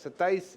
27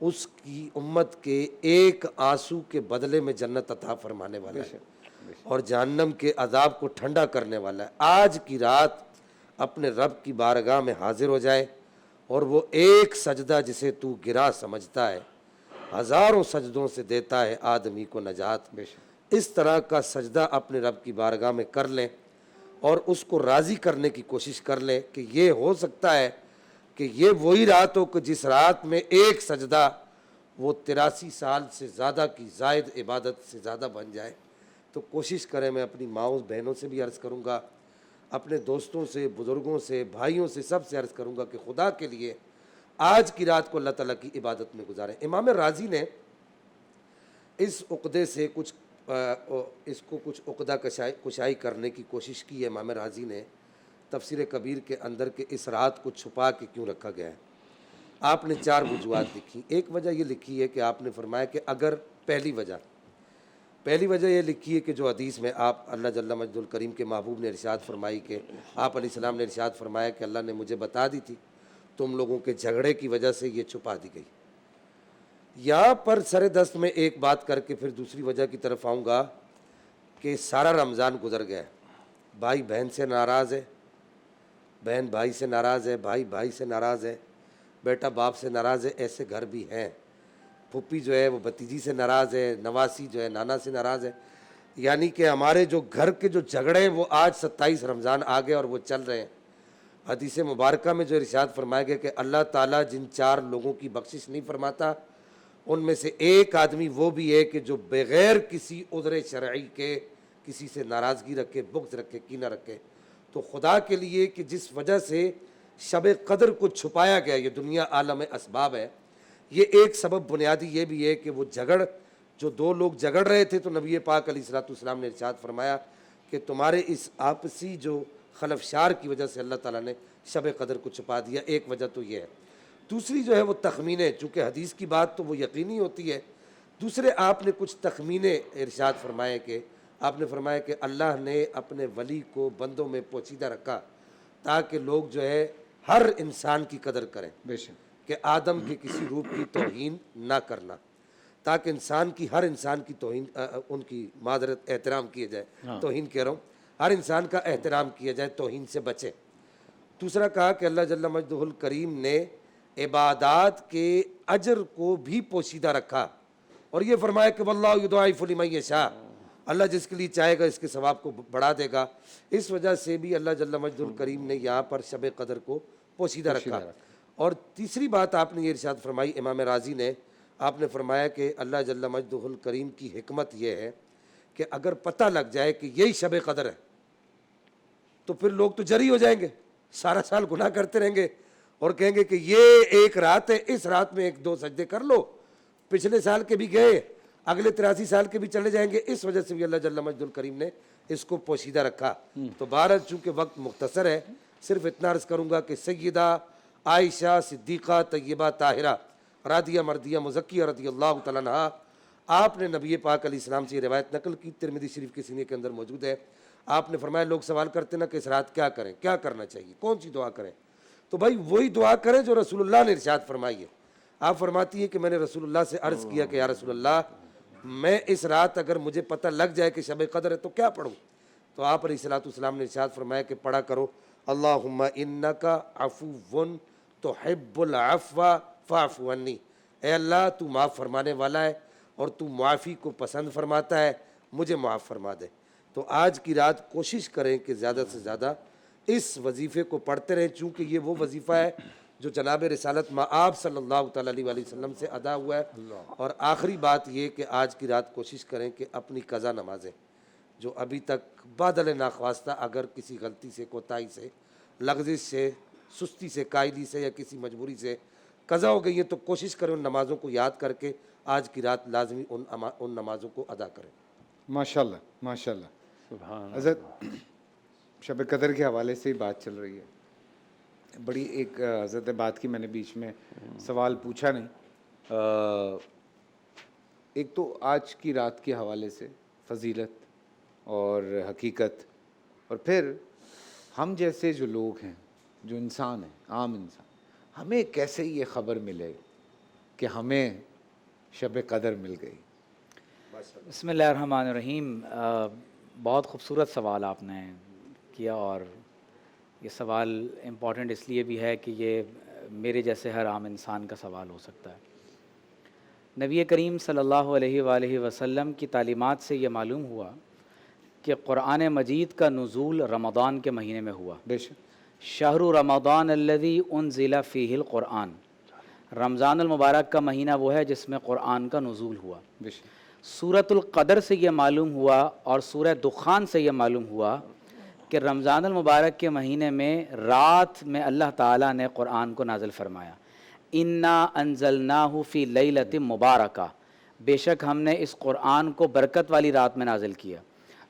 اس کی امت کے ایک آنسو کے بدلے میں جنت عطا فرمانے والا ہے اور جہنم کے عذاب کو ٹھنڈا کرنے والا ہے۔ آج کی رات اپنے رب کی بارگاہ میں حاضر ہو جائے اور وہ ایک سجدہ جسے تو گرا سمجھتا ہے ہزاروں سجدوں سے دیتا ہے آدمی کو نجات۔ اس طرح کا سجدہ اپنے رب کی بارگاہ میں کر لیں اور اس کو راضی کرنے کی کوشش کر لیں کہ یہ ہو سکتا ہے کہ یہ وہی رات ہو کہ جس رات میں ایک سجدہ وہ 83 سال سے زیادہ کی زائد عبادت سے زیادہ بن جائے۔ تو کوشش کریں، میں اپنی ماؤں بہنوں سے بھی عرض کروں گا، اپنے دوستوں سے، بزرگوں سے، بھائیوں سے، سب سے عرض کروں گا کہ خدا کے لیے آج کی رات کو اللہ تعالیٰ کی عبادت میں گزاریں۔ امام راضی نے اس عقدے سے اس کو کچھ عقدہ کشائی کرنے کی کوشش کی ہے۔ امام راضی نے تفسیر کبیر کے اندر کہ اس رات کو چھپا کے کیوں رکھا گیا ہے، آپ نے 4 وجوہات لکھی۔ ایک وجہ یہ لکھی ہے کہ آپ نے فرمایا کہ اگر پہلی وجہ یہ لکھی ہے کہ جو حدیث میں آپ اللہ جل مجدہ الکریم کے محبوب نے ارشاد فرمائی کہ آپ علیہ السلام نے ارشاد فرمایا کہ اللہ نے مجھے بتا دی تھی، تم لوگوں کے جھگڑے کی وجہ سے یہ چھپا دی گئی۔ یہاں پر سر دست میں ایک بات کر کے پھر دوسری وجہ کی طرف آؤں گا کہ سارا رمضان گزر گیا ہے، بھائی بہن سے ناراض ہے، بہن بھائی سے ناراض ہے، بھائی بھائی سے ناراض ہے، بیٹا باپ سے ناراض ہے، ایسے گھر بھی ہیں، پھپھی جو ہے وہ بھتیجی سے ناراض ہے، نواسی جو ہے نانا سے ناراض ہے، یعنی کہ ہمارے جو گھر کے جو جھگڑے ہیں وہ آج 27 رمضان آ گئے اور وہ چل رہے ہیں۔ حدیث مبارکہ میں جو ارشاد فرمایا گیا کہ اللہ تعالیٰ جن 4 لوگوں کی بخشش نہیں فرماتا ان میں سے ایک آدمی وہ بھی ہے کہ جو بغیر کسی عذر شرعی کے کسی سے ناراضگی رکھے، بغض رکھے، کینہ رکھے۔ تو خدا کے لیے کہ جس وجہ سے شب قدر کو چھپایا گیا، یہ دنیا عالم اسباب ہے، یہ ایک سبب بنیادی یہ بھی ہے کہ وہ جو 2 لوگ جھگڑ رہے تھے تو نبی پاک علیہ الصلوۃ والسلام نے ارشاد فرمایا کہ تمہارے اس آپسی جو خلفشار کی وجہ سے اللہ تعالیٰ نے شب قدر کو چھپا دیا۔ ایک وجہ تو یہ ہے۔ دوسری جو ہے وہ تخمینے، چونکہ حدیث کی بات تو وہ یقینی ہوتی ہے، دوسرے آپ نے کچھ تخمینے ارشاد فرمائے کہ آپ نے فرمایا کہ اللہ نے اپنے ولی کو بندوں میں پوشیدہ رکھا تاکہ لوگ جو ہے ہر انسان کی قدر کریں، بے شک، کہ آدم کے کسی روپ کی توہین نہ کرنا، تاکہ ہر انسان کی توہین ان کی معذرت احترام کیا جائے، توہین کہہ رہا ہوں، ہر انسان کا احترام کیا جائے، توہین سے بچے۔ دوسرا کہا کہ اللہ جل مجدہ الکریم نے عبادات کے اجر کو بھی پوشیدہ رکھا اور یہ فرمایا کہ واللہ یضاعف لمن یشاء، اللہ جس کے لیے چاہے گا اس کے ثواب کو بڑھا دے گا۔ اس وجہ سے بھی اللہ جل مجدہ الکریم نے یہاں پر شب قدر کو پوشیدہ رکھا۔ اور تیسری بات آپ نے یہ ارشاد فرمائی امام راضی نے، آپ نے فرمایا کہ اللہ جل مجدہ الکریم کی حکمت یہ ہے کہ اگر پتہ لگ جائے کہ یہی شب قدر ہے تو پھر لوگ تو جری ہو جائیں گے، سارا سال گناہ کرتے رہیں گے اور کہیں گے کہ یہ ایک رات ہے، اس رات میں 1-2 سجدے کر لو، پچھلے سال کے بھی گئے، اگلے 83 سال کے بھی چلے جائیں گے۔ اس وجہ سے بھی اللہ جل مجدہ الکریم نے اس کو پوشیدہ رکھا۔ تو بہرحال چونکہ وقت مختصر ہے، صرف اتنا عرض کروں گا کہ سیدہ عائشہ صدیقہ طیبہ طاہرہ راضیہ مرضیہ مزکیہ رضی اللہ تعالیٰ عنہا، آپ نے نبی پاک علیہ السلام سے یہ روایت نقل کی، ترمذی شریف کے سینے کے اندر موجود ہے۔ آپ نے فرمایا لوگ سوال کرتے نا کہ اس رات کیا کریں، کیا کرنا چاہیے، کون سی دعا کریں، تو بھائی وہی دعا کریں جو رسول اللہ نے ارشاد فرمائی ہے۔ آپ فرماتی ہیں کہ میں نے رسول اللہ سے عرض کیا کہ یا رسول اللہ، میں اس رات اگر مجھے پتہ لگ جائے کہ شب قدر ہے تو کیا پڑھوں؟ تو آپ علیہ الصلوۃ والسلام نے ارشاد فرمایا کہ پڑھا کرو اللہم انک عفو تحب العفو فاعف عنی، اے اللہ تو معاف فرمانے والا ہے اور تو معافی کو پسند فرماتا ہے، مجھے معاف فرما دے۔ تو آج کی رات کوشش کریں کہ زیادہ سے زیادہ اس وظیفے کو پڑھتے رہیں، چونکہ یہ وہ وظیفہ ہے جو جناب رسالت مآب صلی اللہ تعالیٰ علیہ وسلم سے ادا ہوا ہے۔ اور آخری بات یہ کہ آج کی رات کوشش کریں کہ اپنی قضا نمازیں جو ابھی تک بادل ناخواستہ اگر کسی غلطی سے، کوتاہی سے، لغزش سے، سستی سے، قائلی سے یا کسی مجبوری سے قضا ہو گئی ہے تو کوشش کریں ان نمازوں کو یاد کر کے آج کی رات لازمی ان نمازوں کو ادا کریں۔ ماشاءاللہ ماشاءاللہ۔ سبحان حضرت شب قدر کے حوالے سے ہی بات چل رہی ہے، بڑی ایک حضرت بات کی میں نے بیچ میں سوال پوچھا نہیں، ایک تو آج کی رات کے حوالے سے فضیلت اور حقیقت، اور پھر ہم جیسے جو لوگ ہیں، جو انسان ہیں، عام انسان، ہمیں کیسے یہ خبر ملے کہ ہمیں شب قدر مل گئی؟ بسم اللہ الرحمن الرحیم۔ بہت خوبصورت سوال آپ نے کیا، اور یہ سوال امپورٹنٹ اس لیے بھی ہے کہ یہ میرے جیسے ہر عام انسان کا سوال ہو سکتا ہے۔ نبی کریم صلی اللہ علیہ وآلہ وسلم کی تعلیمات سے یہ معلوم ہوا کہ قرآن مجید کا نزول رمضان کے مہینے میں ہوا۔ بے شک۔ شہر رمضان الذی انزل فیہ القرآن، رمضان المبارک کا مہینہ وہ ہے جس میں قرآن کا نزول ہوا۔ بے شک۔ سورۃ القدر سے یہ معلوم ہوا اور سورہ دخان سے یہ معلوم ہوا کہ رمضان المبارک کے مہینے میں رات میں اللہ تعالیٰ نے قرآن کو نازل فرمایا۔ انا انزلناہ فی لیلۃ مبارکہ، بے شک ہم نے اس قرآن کو برکت والی رات میں نازل کیا۔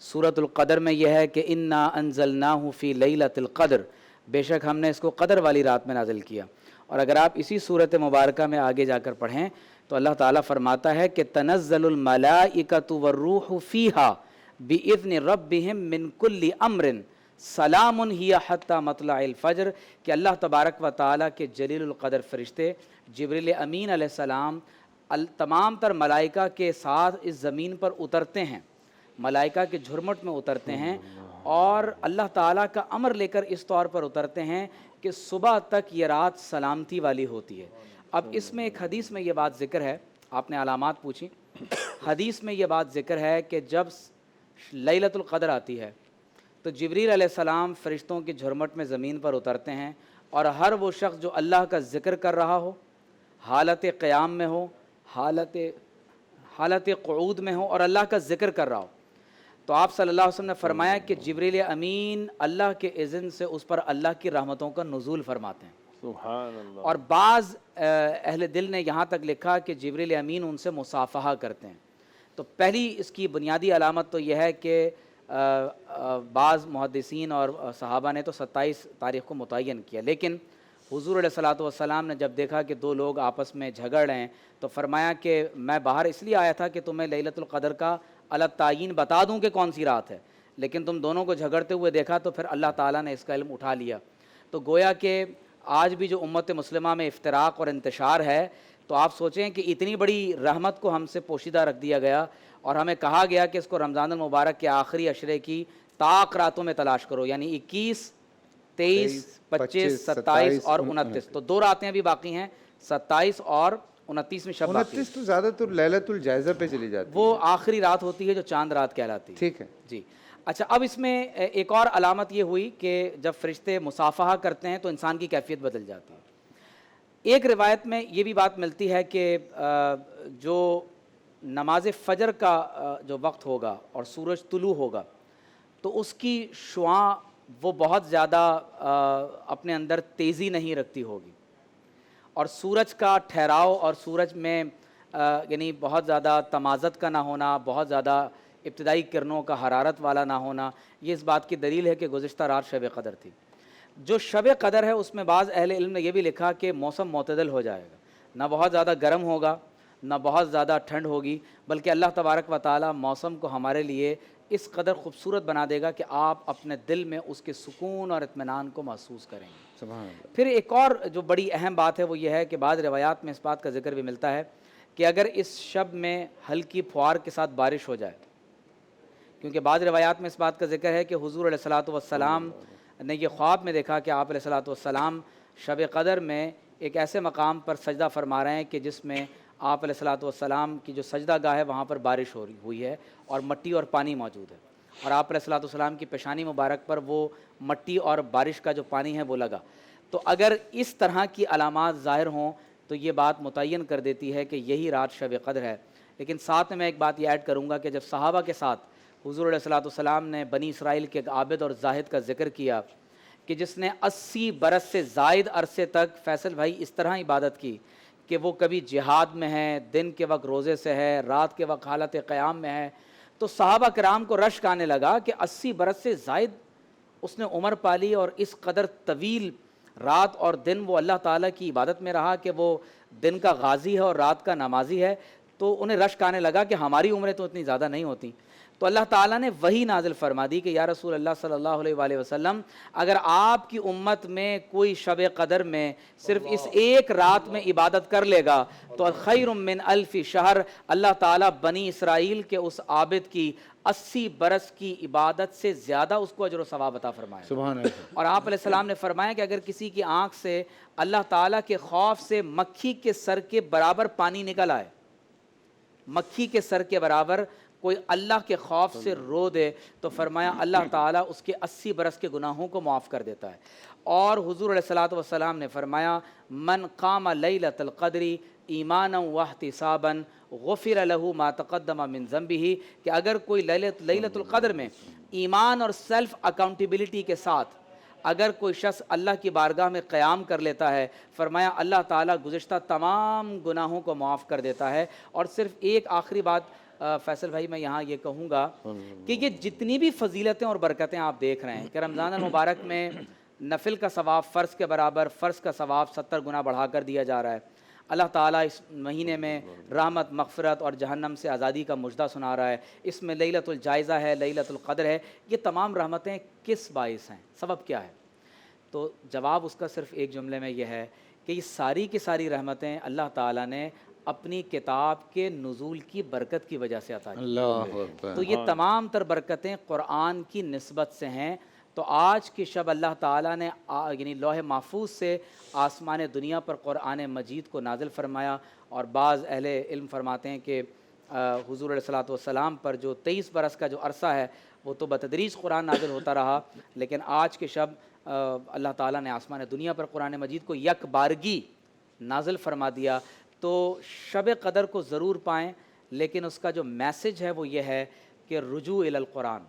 سورۃ القدر میں یہ ہے کہ انا انزلناہ فی لیلۃ القدر، بے شک ہم نے اس کو قدر والی رات میں نازل کیا۔ اور اگر آپ اسی صورت مبارکہ میں آگے جا کر پڑھیں تو اللہ تعالیٰ فرماتا ہے کہ تنزل الملائکۃ والروح فیہا بإذن ربہم من کل امر سلام ہی حتی مطلع الفجر، کہ اللہ تبارک و تعالیٰ کے جلیل القدر فرشتے جبریل امین علیہ السلام تمام تر ملائکہ کے ساتھ اس زمین پر اترتے ہیں، ملائکہ کے جھرمٹ میں اترتے ہیں، اور اللہ تعالیٰ کا امر لے کر اس طور پر اترتے ہیں کہ صبح تک یہ رات سلامتی والی ہوتی ہے۔ اب اس میں ایک حدیث میں یہ بات ذکر ہے، آپ نے علامات پوچھی، حدیث میں یہ بات ذکر ہے کہ جب لیلۃ القدر آتی ہے تو جبریل علیہ السلام فرشتوں کے جھرمٹ میں زمین پر اترتے ہیں، اور ہر وہ شخص جو اللہ کا ذکر کر رہا ہو، حالت قیام میں ہو، حالت قعود میں ہو، اور اللہ کا ذکر کر رہا ہو، تو آپ صلی اللہ علیہ وسلم نے فرمایا کہ جبریل امین اللہ کے اذن سے اس پر اللہ کی رحمتوں کا نزول فرماتے ہیں۔ سبحان اللہ۔ اور بعض اہل دل نے یہاں تک لکھا کہ جبریل امین ان سے مصافحہ کرتے ہیں۔ تو پہلی اس کی بنیادی علامت تو یہ ہے کہ بعض محدثین اور صحابہ نے تو 27 تاریخ کو متعین کیا، لیکن حضور علیہ الصلاۃ والسلام نے جب دیکھا کہ دو لوگ آپس میں جھگڑ رہے ہیں تو فرمایا کہ میں باہر اس لیے آیا تھا کہ تمہیں لیلۃ القدر کا الگ تعین بتا دوں کہ کون سی رات ہے، لیکن تم دونوں کو جھگڑتے ہوئے دیکھا تو پھر اللہ تعالیٰ نے اس کا علم اٹھا لیا۔ تو گویا کہ آج بھی جو امت مسلمہ میں افتراق اور انتشار ہے، تو آپ سوچیں کہ اتنی بڑی رحمت کو ہم سے پوشیدہ رکھ دیا گیا، اور ہمیں کہا گیا کہ اس کو رمضان المبارک کے آخری عشرے کی طاق راتوں میں تلاش کرو، یعنی 21، 23، 25، 27 اور 29، تو 2 راتیں ابھی باقی ہیں، 27 اور 29 میں شب باقی ہے۔ 29 تو زیادہ تر لیلۃ الجائزہ پہ چلی جاتی ہے، وہ آخری رات ہوتی ہے جو چاند رات کہلاتی ہے۔ ٹھیک ہے جی اچھا، اب اس میں ایک اور علامت یہ ہوئی کہ جب فرشتے مصافحہ کرتے ہیں تو انسان کی کیفیت بدل جاتی ہے۔ ایک روایت میں یہ بھی بات ملتی ہے کہ جو نماز فجر کا جو وقت ہوگا اور سورج طلوع ہوگا تو اس کی شعاع وہ بہت زیادہ اپنے اندر تیزی نہیں رکھتی ہوگی، اور سورج کا ٹھہراؤ اور سورج میں یعنی بہت زیادہ تمازت کا نہ ہونا، بہت زیادہ ابتدائی کرنوں کا حرارت والا نہ ہونا، یہ اس بات کی دلیل ہے کہ گزشتہ رات شب قدر تھی۔ جو شب قدر ہے اس میں بعض اہل علم نے یہ بھی لکھا کہ موسم معتدل ہو جائے گا، نہ بہت زیادہ گرم ہوگا نہ بہت زیادہ ٹھنڈ ہوگی، بلکہ اللہ تبارک و تعالیٰ موسم کو ہمارے لیے اس قدر خوبصورت بنا دے گا کہ آپ اپنے دل میں اس کے سکون اور اطمینان کو محسوس کریں گے۔ سبحان اللہ۔ پھر ایک اور جو بڑی اہم بات ہے وہ یہ ہے کہ بعض روایات میں اس بات کا ذکر بھی ملتا ہے کہ اگر اس شب میں ہلکی پھوار کے ساتھ بارش ہو جائے، کیونکہ بعض روایات میں اس بات کا ذکر ہے کہ حضور علیہ الصلاۃ والسلام نے یہ خواب میں دیکھا کہ آپ علیہ الصلاۃ والسلام شب قدر میں ایک ایسے مقام پر سجدہ فرما رہے ہیں کہ جس میں آپ علیہ الصلاۃ والسلام کی جو سجدہ گاہ ہے وہاں پر بارش ہوئی ہے اور مٹی اور پانی موجود ہے، اور آپ علیہ الصلاۃ والسلام کی پیشانی مبارک پر وہ مٹی اور بارش کا جو پانی ہے وہ لگا۔ تو اگر اس طرح کی علامات ظاہر ہوں تو یہ بات متعین کر دیتی ہے کہ یہی رات شب قدر ہے۔ لیکن ساتھ میں ایک بات یہ ایڈ کروں گا کہ جب صحابہ کے ساتھ حضور علیہ الصلاۃ والسلام نے بنی اسرائیل کے ایک عابد اور زاہد کا ذکر کیا کہ جس نے 80 برس سے زائد عرصے تک فیصل بھائی اس طرح عبادت کی کہ وہ کبھی جہاد میں ہے، دن کے وقت روزے سے ہے، رات کے وقت حالت قیام میں ہے، تو صحابہ کرام کو رشک آنے لگا کہ 80 برس سے زائد اس نے عمر پالی اور اس قدر طویل رات اور دن وہ اللہ تعالیٰ کی عبادت میں رہا کہ وہ دن کا غازی ہے اور رات کا نمازی ہے، تو انہیں رشک آنے لگا کہ ہماری عمریں تو اتنی زیادہ نہیں ہوتی. تو اللہ تعالیٰ نے وہی نازل فرما دی کہ یا رسول اللہ صلی اللہ علیہ وآلہ وسلم اگر آپ کی امت میں کوئی شب قدر میں صرف اس ایک رات میں عبادت کر لے گا تو خیر من الف شہر, اللہ تعالیٰ بنی اسرائیل کے اس عابد کی 80 برس کی عبادت سے زیادہ اس کو اجر و ثواب عطا فرمائے. سبحان اللہ. اور آپ علیہ السلام نے فرمایا کہ اگر کسی کی آنکھ سے اللہ تعالیٰ کے خوف سے مکھی کے سر کے برابر پانی نکل آئے, مکھی کے سر کے برابر کوئی اللہ کے خوف سے رو دے, تو فرمایا اللہ تعالیٰ اس کے 80 برس کے گناہوں کو معاف کر دیتا ہے. اور حضور علیہ الصلوۃ والسلام نے فرمایا من قام لیلۃ القدر ایمانا واحتسابا غفر له ما تقدم من ذنبه, کہ اگر کوئی لیلۃ القدر میں ایمان اور سیلف اکاؤنٹیبلٹی کے ساتھ اگر کوئی شخص اللہ کی بارگاہ میں قیام کر لیتا ہے, فرمایا اللہ تعالیٰ گزشتہ تمام گناہوں کو معاف کر دیتا ہے. اور صرف ایک آخری بات فیصل بھائی میں یہاں یہ کہوں گا کہ یہ جتنی بھی فضیلتیں اور برکتیں آپ دیکھ رہے ہیں کہ رمضان المبارک میں نفل کا ثواب فرض کے برابر, فرض کا ثواب 70 گنا بڑھا کر دیا جا رہا ہے. اللہ تعالیٰ اس مہینے میں رحمت, مغفرت اور جہنم سے آزادی کا مژدہ سنا رہا ہے. اس میں لیلۃ الجائزہ ہے, لیلۃ القدر ہے. یہ تمام رحمتیں کس باعث ہیں, سبب کیا ہے؟ تو جواب اس کا صرف ایک جملے میں یہ ہے کہ یہ ساری کی ساری رحمتیں اللہ تعالیٰ نے اپنی کتاب کے نزول کی برکت کی وجہ سے عطا کی. اللہ اکبر. تو یہ تمام تر برکتیں قرآن کی نسبت سے ہیں. تو آج کی شب اللہ تعالیٰ نے یعنی لوح محفوظ سے آسمان دنیا پر قرآن مجید کو نازل فرمایا. اور بعض اہل علم فرماتے ہیں کہ حضور علیہ الصلوۃ والسلام پر جو 23 برس کا جو عرصہ ہے وہ تو بتدریج قرآن نازل ہوتا رہا, لیکن آج کی شب اللہ تعالیٰ نے آسمان دنیا پر قرآن مجید کو یک بارگی نازل فرما دیا. تو شب قدر کو ضرور پائیں, لیکن اس کا جو میسج ہے وہ یہ ہے کہ رجوع الی القرآن.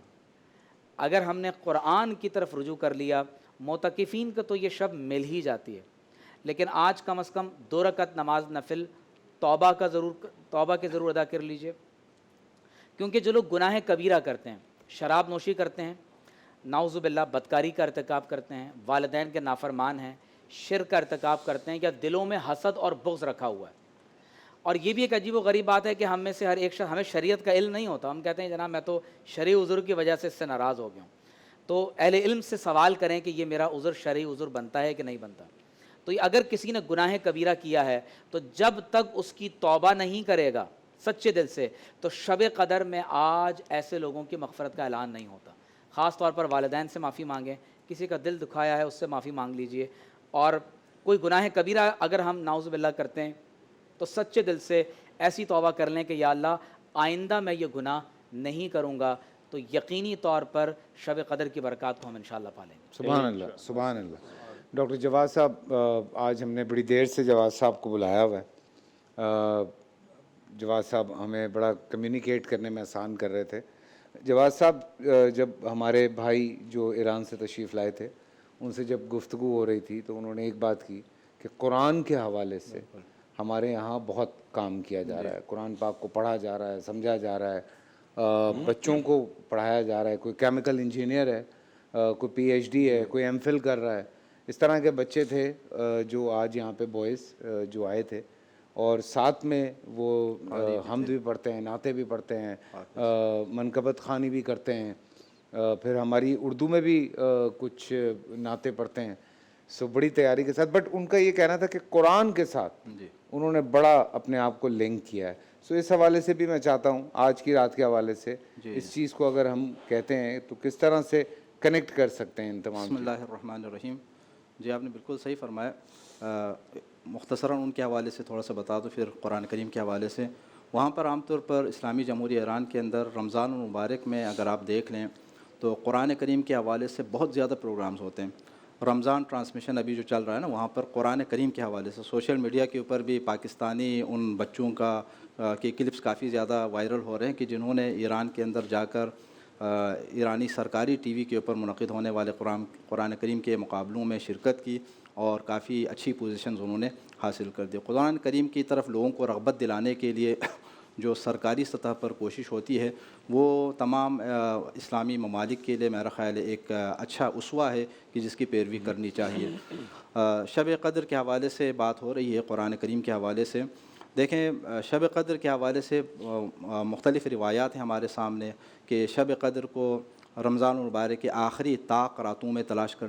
اگر ہم نے قرآن کی طرف رجوع کر لیا, معتکفین کو تو یہ شب مل ہی جاتی ہے, لیکن آج کم از کم 2 رکعت نماز نفل توبہ کے ضرور ادا کر لیجئے. کیونکہ جو لوگ گناہ کبیرہ کرتے ہیں, شراب نوشی کرتے ہیں, نعوذ باللہ بدکاری کا ارتکاب کرتے ہیں, والدین کے نافرمان ہیں, شرک کا ارتکاب کرتے ہیں, یا دلوں میں حسد اور بغض رکھا ہوا ہے. اور یہ بھی ایک عجیب و غریب بات ہے کہ ہم میں سے ہر ایک شخص, ہمیں شریعت کا علم نہیں ہوتا, ہم کہتے ہیں جناب میں تو شرعی عذر کی وجہ سے اس سے ناراض ہو گیا ہوں. تو اہل علم سے سوال کریں کہ یہ میرا عذر شرعی عذر بنتا ہے کہ نہیں بنتا. تو اگر کسی نے گناہ کبیرہ کیا ہے تو جب تک اس کی توبہ نہیں کرے گا سچے دل سے, تو شب قدر میں آج ایسے لوگوں کی مغفرت کا اعلان نہیں ہوتا. خاص طور پر والدین سے معافی مانگیں, کسی کا دل دکھایا ہے اس سے معافی مانگ لیجئے. اور کوئی گناہ کبیرہ اگر ہم نعوذ باللہ کرتے ہیں تو سچے دل سے ایسی توبہ کر لیں کہ یا اللہ آئندہ میں یہ گناہ نہیں کروں گا, تو یقینی طور پر شب قدر کی برکات کو ہم انشاءاللہ پا لیں گے. سبحان اللہ, سبحان اللہ. ڈاکٹر جواد صاحب, آج ہم نے بڑی دیر سے جواد صاحب کو بلایا ہوا ہے. جواد صاحب ہمیں بڑا کمیونیکیٹ کرنے میں آسان کر رہے تھے. جواد صاحب جب ہمارے بھائی جو ایران سے تشریف لائے تھے ان سے جب گفتگو ہو رہی تھی تو انہوں نے ایک بات کی کہ قرآن کے حوالے سے ہمارے یہاں بہت کام کیا جا رہا ہے, قرآن پاک کو پڑھا جا رہا ہے, سمجھا جا رہا ہے, بچوں کو پڑھایا جا رہا ہے. کوئی کیمیکل انجینئر ہے, کوئی پی ایچ ڈی ہے, کوئی ایم فل کر رہا ہے. اس طرح کے بچے تھے جو آج یہاں پہ بوائز جو آئے تھے, اور ساتھ میں وہ حمد بھی پڑھتے ہیں, نعتیں بھی پڑھتے ہیں, منقبت خوانی بھی کرتے ہیں, پھر ہماری اردو میں بھی کچھ نعتیں پڑھتے ہیں. سو بڑی تیاری کے ساتھ, بٹ ان کا یہ کہنا تھا کہ قرآن کے ساتھ انہوں نے بڑا اپنے آپ کو لنک کیا ہے. سو اس حوالے سے بھی میں چاہتا ہوں آج کی رات کے حوالے سے اس چیز کو اگر ہم کہتے ہیں تو کس طرح سے کنیکٹ کر سکتے ہیں ان تمام. بسم اللہ الرحمن الرحیم. جی آپ نے بالکل صحیح فرمایا. مختصراً ان کے حوالے سے تھوڑا سا بتا دو, پھر قرآن کریم کے حوالے سے. وہاں پر عام طور پر اسلامی جمہوریہ ایران کے اندر رمضان المبارک میں اگر آپ دیکھ لیں تو قرآن کریم کے حوالے سے بہت زیادہ پروگرامز ہوتے ہیں. رمضان ٹرانسمیشن ابھی جو چل رہا ہے نا, وہاں پر قرآن کریم کے حوالے سے سوشل میڈیا کے اوپر بھی پاکستانی ان بچوں کا کی کلپس کافی زیادہ وائرل ہو رہے ہیں کہ جنہوں نے ایران کے اندر جا کر ایرانی سرکاری ٹی وی کے اوپر منعقد ہونے والے قرآن کریم کے مقابلوں میں شرکت کی اور کافی اچھی پوزیشنز انہوں نے حاصل کر دی. قرآن کریم کی طرف لوگوں کو رغبت دلانے کے لیے جو سرکاری سطح پر کوشش ہوتی ہے وہ تمام اسلامی ممالک کے لیے میرا خیال ہے ایک اچھا اسوہ ہے کہ جس کی پیروی کرنی چاہیے. شب قدر کے حوالے سے بات ہو رہی ہے قرآن کریم کے حوالے سے. دیکھیں شب قدر کے حوالے سے مختلف روایات ہیں ہمارے سامنے کہ شب قدر کو رمضان المبارک کے آخری طاق راتوں میں تلاش کر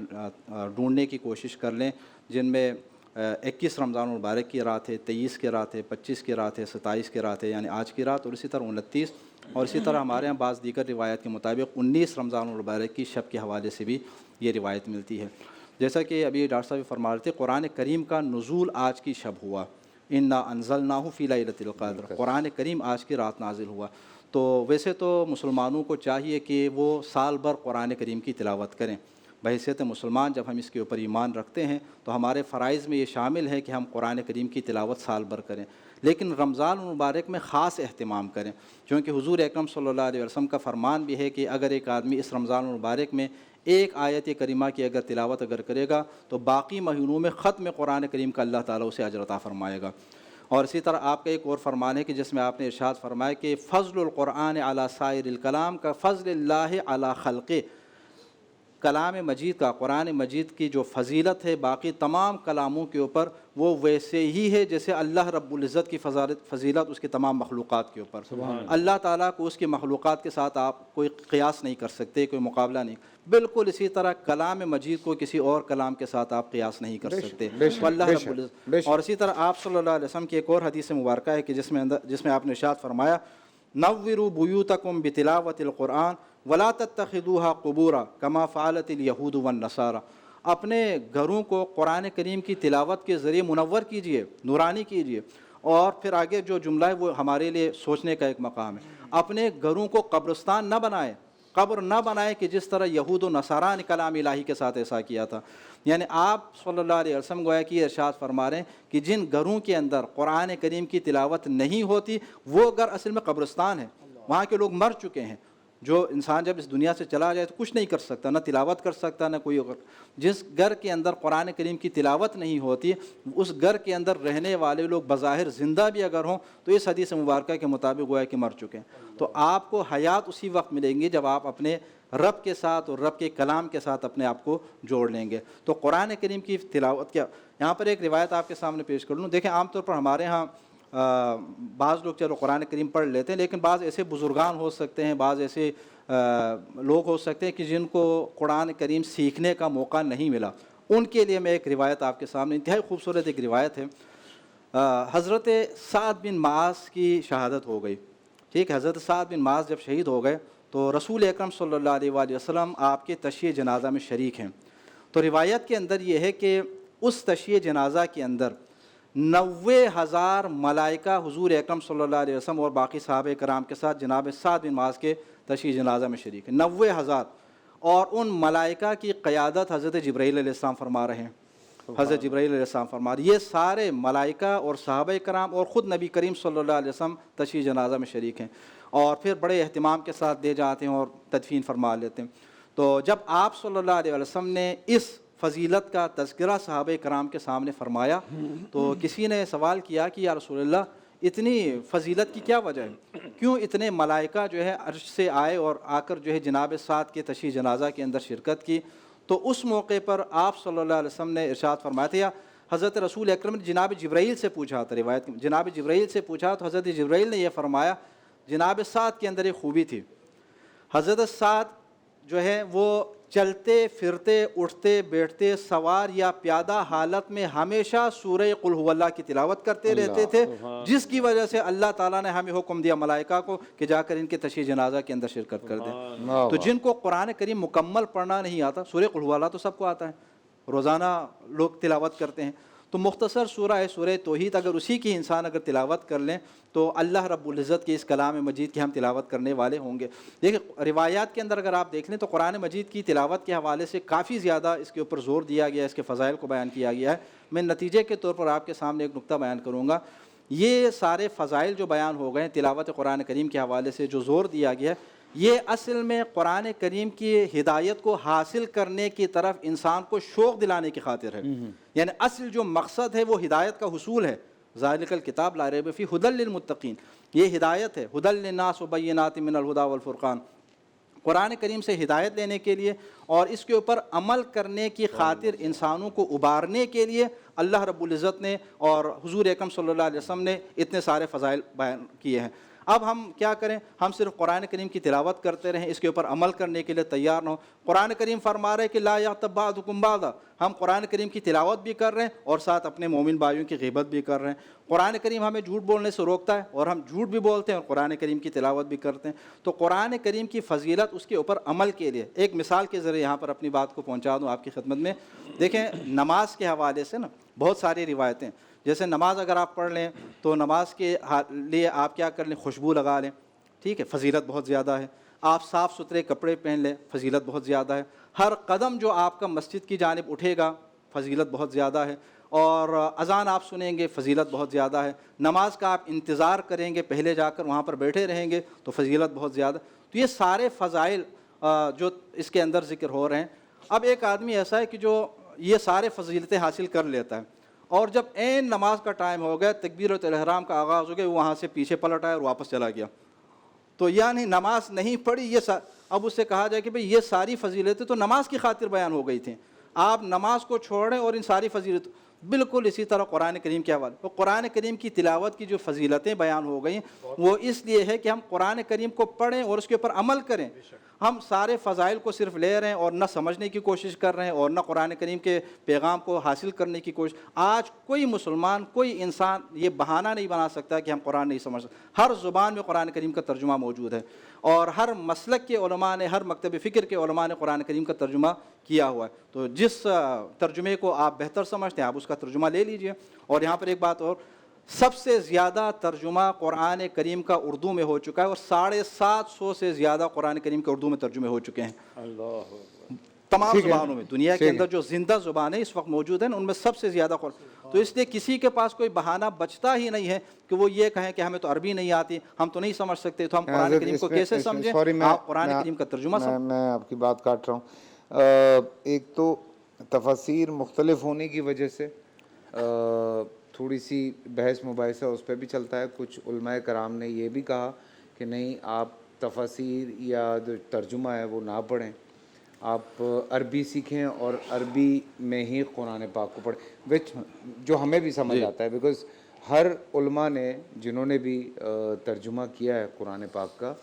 ڈھونڈنے کی کوشش کر لیں، جن میں 21 رمضان المبارک کی رات ہے، 23 کی رات ہے، 25 کی رات ہے، 27 کی رات ہے یعنی آج کی رات، اور اسی طرح 29، اور اسی طرح ہمارے ہاں بعض دیگر روایات کے مطابق 19 رمضان المبارک کی شب کے حوالے سے بھی یہ روایت ملتی ہے۔ جیسا کہ ابھی ڈاکٹر صاحب فرما رہے تھے، قرآن کریم کا نزول آج کی شب ہوا، انا انزلناہ فی لیلۃ القدر، قرآن کریم آج کی رات نازل ہوا۔ تو ویسے تو مسلمانوں کو چاہیے کہ وہ سال بھر قرآن کریم کی تلاوت کریں۔ بحیثیت مسلمان جب ہم اس کے اوپر ایمان رکھتے ہیں تو ہمارے فرائض میں یہ شامل ہے کہ ہم قرآن کریم کی تلاوت سال بھر کریں، لیکن رمضان المبارک میں خاص اہتمام کریں، کیونکہ حضور اکرم صلی اللہ علیہ وسلم کا فرمان بھی ہے کہ اگر ایک آدمی اس رمضان المبارک میں ایک آیت کریمہ کی اگر تلاوت کرے گا تو باقی مہینوں میں ختم قرآن کریم کا اللہ تعالیٰ اسے اجر عطا فرمائے گا۔ اور اسی طرح آپ کا ایک اور فرمان ہے کہ جس میں آپ نے ارشاد فرمایا کہ فضل القرآن علی سائر الکلام کا فضل اللہ علی خلقہ، کلام مجید کا، قرآن مجید کی جو فضیلت ہے باقی تمام کلاموں کے اوپر وہ ویسے ہی ہے جیسے اللہ رب العزت کی فضیلت اس کے تمام مخلوقات کے اوپر۔ اللہ تعالیٰ کو اس کی مخلوقات کے ساتھ آپ کوئی قیاس نہیں کر سکتے، کوئی مقابلہ نہیں، بالکل اسی طرح کلام مجید کو کسی اور کلام کے ساتھ آپ قیاس نہیں کر سکتے، تو اللہ رب العزت۔ اور اسی طرح آپ صلی اللہ علیہ وسلم کی ایک اور حدیث مبارکہ ہے کہ جس میں آپ نے ارشاد فرمایا نوروا بیوتکم بتلاوت القرآن ولا تتخذوها قبورا کما فعلت الیہود والنصارى، اپنے گھروں کو قرآن کریم کی تلاوت کے ذریعے منور کیجئے، نورانی کیجئے۔ اور پھر آگے جو جملہ ہے وہ ہمارے لیے سوچنے کا ایک مقام ہے، اپنے گھروں کو قبرستان نہ بنائیں، قبر نہ بنائیں کہ جس طرح یہود و نصارہ نے کلام الہی کے ساتھ ایسا کیا تھا۔ یعنی آپ صلی اللہ علیہ وسلم گویا کہ ارشاد فرما رہے ہیں کہ جن گھروں کے اندر قرآن کریم کی تلاوت نہیں ہوتی وہ گھر اصل میں قبرستان ہے، وہاں کے لوگ مر چکے ہیں۔ جو انسان جب اس دنیا سے چلا جائے تو کچھ نہیں کر سکتا، نہ تلاوت کر سکتا نہ کوئی۔ جس گھر کے اندر قرآن کریم کی تلاوت نہیں ہوتی اس گھر کے اندر رہنے والے لوگ بظاہر زندہ بھی اگر ہوں تو اس حدیث مبارکہ کے مطابق گویا کہ مر چکے ہیں۔ تو آپ کو حیات اسی وقت ملیں گی جب آپ اپنے رب کے ساتھ اور رب کے کلام کے ساتھ اپنے آپ کو جوڑ لیں گے۔ تو قرآن کریم کی تلاوت کیا، یہاں پر ایک روایت آپ کے سامنے پیش کر لوں۔ دیکھیں عام طور پر ہمارے ہاں بعض لوگ چلو قرآن کریم پڑھ لیتے ہیں، لیکن بعض ایسے بزرگان ہو سکتے ہیں، بعض ایسے لوگ ہو سکتے ہیں کہ جن کو قرآن کریم سیکھنے کا موقع نہیں ملا، ان کے لیے میں ایک روایت آپ کے سامنے، انتہائی خوبصورت ایک روایت ہے۔ حضرت سعد بن معاذ کی شہادت ہو گئی، ٹھیک ہے، حضرت سعد بن معاذ جب شہید ہو گئے تو رسول اکرم صلی اللہ علیہ وآلہ وسلم آپ کے تشییع جنازہ میں شریک ہیں۔ تو روایت کے اندر یہ ہے کہ اس تشییع جنازہ کے اندر 90,000 ملائکہ حضور اکرم صلی اللہ علیہ وسلم اور باقی صحابہ کرام کے ساتھ جناب سعد بن معاذ کے تشییع جنازہ میں شریک ہیں، 90,000، اور ان ملائکہ کی قیادت حضرت جبرائیل علیہ السلام فرما رہے ہیں۔ حضرت جبرائیل علیہ السلام فرما رہے ہیں، یہ سارے ملائکہ اور صحابہ کرام اور خود نبی کریم صلی اللہ علیہ وسلم تشییع جنازہ میں شریک ہیں، اور پھر بڑے اہتمام کے ساتھ دے جاتے ہیں اور تدفین فرما لیتے ہیں۔ تو جب آپ صلی اللہ علیہ وسلم نے اس فضیلت کا تذکرہ صحابہ کرام کے سامنے فرمایا تو کسی نے سوال کیا کہ یا رسول اللہ اتنی فضیلت کی کیا وجہ ہے، کیوں اتنے ملائکہ جو ہے عرش سے آئے اور آ کر جو ہے جناب سعد کے تشییع جنازہ کے اندر شرکت کی؟ تو اس موقع پر آپ صلی اللہ علیہ وسلم نے ارشاد فرمایا تھا، حضرت رسول اکرم نے جناب جبرائیل سے پوچھا تھا، روایت جناب جبرائیل سے پوچھا تو حضرت جبرائیل نے یہ فرمایا جناب سعد کے اندر ایک خوبی تھی، حضرت سعد جو ہے وہ چلتے پھرتے اٹھتے بیٹھتے سوار یا پیادہ حالت میں ہمیشہ سورہ قل هو اللہ کی تلاوت کرتے رہتے تھے، جس کی وجہ سے اللہ تعالیٰ نے ہمیں حکم دیا ملائکہ کو کہ جا کر ان کے تشییع جنازہ کے اندر شرکت کر دیں۔ تو جن کو قرآن کریم مکمل پڑھنا نہیں آتا، سورہ قل هو اللہ تو سب کو آتا ہے، روزانہ لوگ تلاوت کرتے ہیں، تو مختصر سورہ ہے سورہ توحید، اگر اسی کی انسان اگر تلاوت کر لیں تو اللہ رب العزت کے اس کلام مجید کی ہم تلاوت کرنے والے ہوں گے۔ دیکھیں روایات کے اندر اگر آپ دیکھ لیں تو قرآن مجید کی تلاوت کے حوالے سے کافی زیادہ اس کے اوپر زور دیا گیا ہے، اس کے فضائل کو بیان کیا گیا ہے۔ میں نتیجے کے طور پر آپ کے سامنے ایک نقطہ بیان کروں گا، یہ سارے فضائل جو بیان ہو گئے ہیں تلاوت قرآن کریم کے حوالے سے جو زور دیا گیا ہے، یہ اصل میں قرآن کریم کی ہدایت کو حاصل کرنے کی طرف انسان کو شوق دلانے کی خاطر ہے، یعنی اصل جو مقصد ہے وہ ہدایت کا حصول ہے۔ ذالک الکتاب لا ریب فیہ ھدی للمتقین، یہ ہدایت ہے، ھدی للناس وبینات من الھدی والفرقان۔ قرآن کریم سے ہدایت لینے کے لیے اور اس کے اوپر عمل کرنے کی خاطر انسانوں کو ابارنے کے لیے اللہ رب العزت نے اور حضور اکرم صلی اللہ علیہ وسلم نے اتنے سارے فضائل بیان کیے ہیں۔ اب ہم کیا کریں؟ ہم صرف قرآن کریم کی تلاوت کرتے رہیں، اس کے اوپر عمل کرنے کے لیے تیار نہ ہو۔ قرآن کریم فرما رہے کہ لا یغتب بعضکم بعضا، ہم قرآن کریم کی تلاوت بھی کر رہے ہیں اور ساتھ اپنے مومن بھائیوں کی غیبت بھی کر رہے ہیں۔ قرآن کریم ہمیں جھوٹ بولنے سے روکتا ہے اور ہم جھوٹ بھی بولتے ہیں اور قرآن کریم کی تلاوت بھی کرتے ہیں۔ تو قرآن کریم کی فضیلت اس کے اوپر عمل کے لیے ایک مثال کے ذریعے یہاں پر اپنی بات کو پہنچا دوں آپ کی خدمت میں۔ دیکھیں نماز کے حوالے سے نا بہت ساری روایتیں، جیسے نماز اگر آپ پڑھ لیں تو نماز کے لیے آپ کیا کر لیں؟ خوشبو لگا لیں، ٹھیک ہے، فضیلت بہت زیادہ ہے۔ آپ صاف ستھرے کپڑے پہن لیں، فضیلت بہت زیادہ ہے۔ ہر قدم جو آپ کا مسجد کی جانب اٹھے گا فضیلت بہت زیادہ ہے، اور اذان آپ سنیں گے فضیلت بہت زیادہ ہے۔ نماز کا آپ انتظار کریں گے، پہلے جا کر وہاں پر بیٹھے رہیں گے تو فضیلت بہت زیادہ۔ تو یہ سارے فضائل جو اس کے اندر ذکر ہو رہے ہیں۔ اب ایک آدمی ایسا ہے کہ جو یہ سارے فضیلتیں حاصل کر لیتا ہے اور جب عین نماز کا ٹائم ہو گیا، تکبیرۃ الاحرام کا آغاز ہو گیا، وہ وہاں سے پیچھے پلٹ آیا اور واپس چلا گیا، تو یعنی نماز نہیں پڑھی۔ یہ اب اس سے کہا جائے کہ بھئی یہ ساری فضیلتیں تو نماز کی خاطر بیان ہو گئی تھیں، آپ نماز کو چھوڑیں اور ان ساری فضیلتوں۔ بالکل اسی طرح قرآن کریم کے حوالے، تو قرآن کریم کی تلاوت کی جو فضیلتیں بیان ہو گئیں وہ اس لیے ہے کہ ہم قرآن کریم کو پڑھیں اور اس کے اوپر عمل کریں۔ ہم سارے فضائل کو صرف لے رہے ہیں اور نہ سمجھنے کی کوشش کر رہے ہیں اور نہ قرآن کریم کے پیغام کو حاصل کرنے کی کوشش۔ آج کوئی مسلمان، کوئی انسان یہ بہانہ نہیں بنا سکتا کہ ہم قرآن نہیں سمجھ سکتے۔ ہر زبان میں قرآن کریم کا ترجمہ موجود ہے اور ہر مسلک کے علماء نے، ہر مکتب فکر کے علماء نے قرآن کریم کا ترجمہ کیا ہوا ہے۔ تو جس ترجمے کو آپ بہتر سمجھتے ہیں آپ اس کا ترجمہ لے لیجئے۔ اور یہاں پر ایک بات اور، سب سے زیادہ ترجمہ قرآن کریم کا اردو میں ہو چکا ہے اور 750 سے زیادہ قرآن کریم کے اردو میں ترجمے ہو چکے ہیں تمام زبانوں میں۔ دنیا کے اندر جو زندہ زبانیں اس وقت موجود ہیں ان میں سب سے زیادہ تو اس لیے کسی کے پاس کوئی بہانہ بچتا ہی نہیں ہے کہ وہ یہ کہیں کہ ہمیں تو عربی نہیں آتی، ہم تو نہیں سمجھ سکتے، تو ہم قرآن کریم کو کیسے سمجھیں؟ آپ قرآن کریم کا ترجمہ سمجھیں۔ میں آپ کی بات کاٹ رہا ہوں۔ ایک تو تفاسیر مختلف ہونے کی وجہ سے تھوڑی سی بحث مباحثہ اس پہ بھی چلتا ہے۔ کچھ علماء کرام نے یہ بھی کہا کہ نہیں، آپ تفاسیر یا جو ترجمہ ہے وہ نہ پڑھیں، آپ عربی سیکھیں اور عربی میں ہی قرآن پاک کو پڑھیں، وچ جو ہمیں بھی سمجھ آتا ہے، بیکاز ہر علماء نے جنہوں نے بھی ترجمہ کیا ہے قرآن پاک کا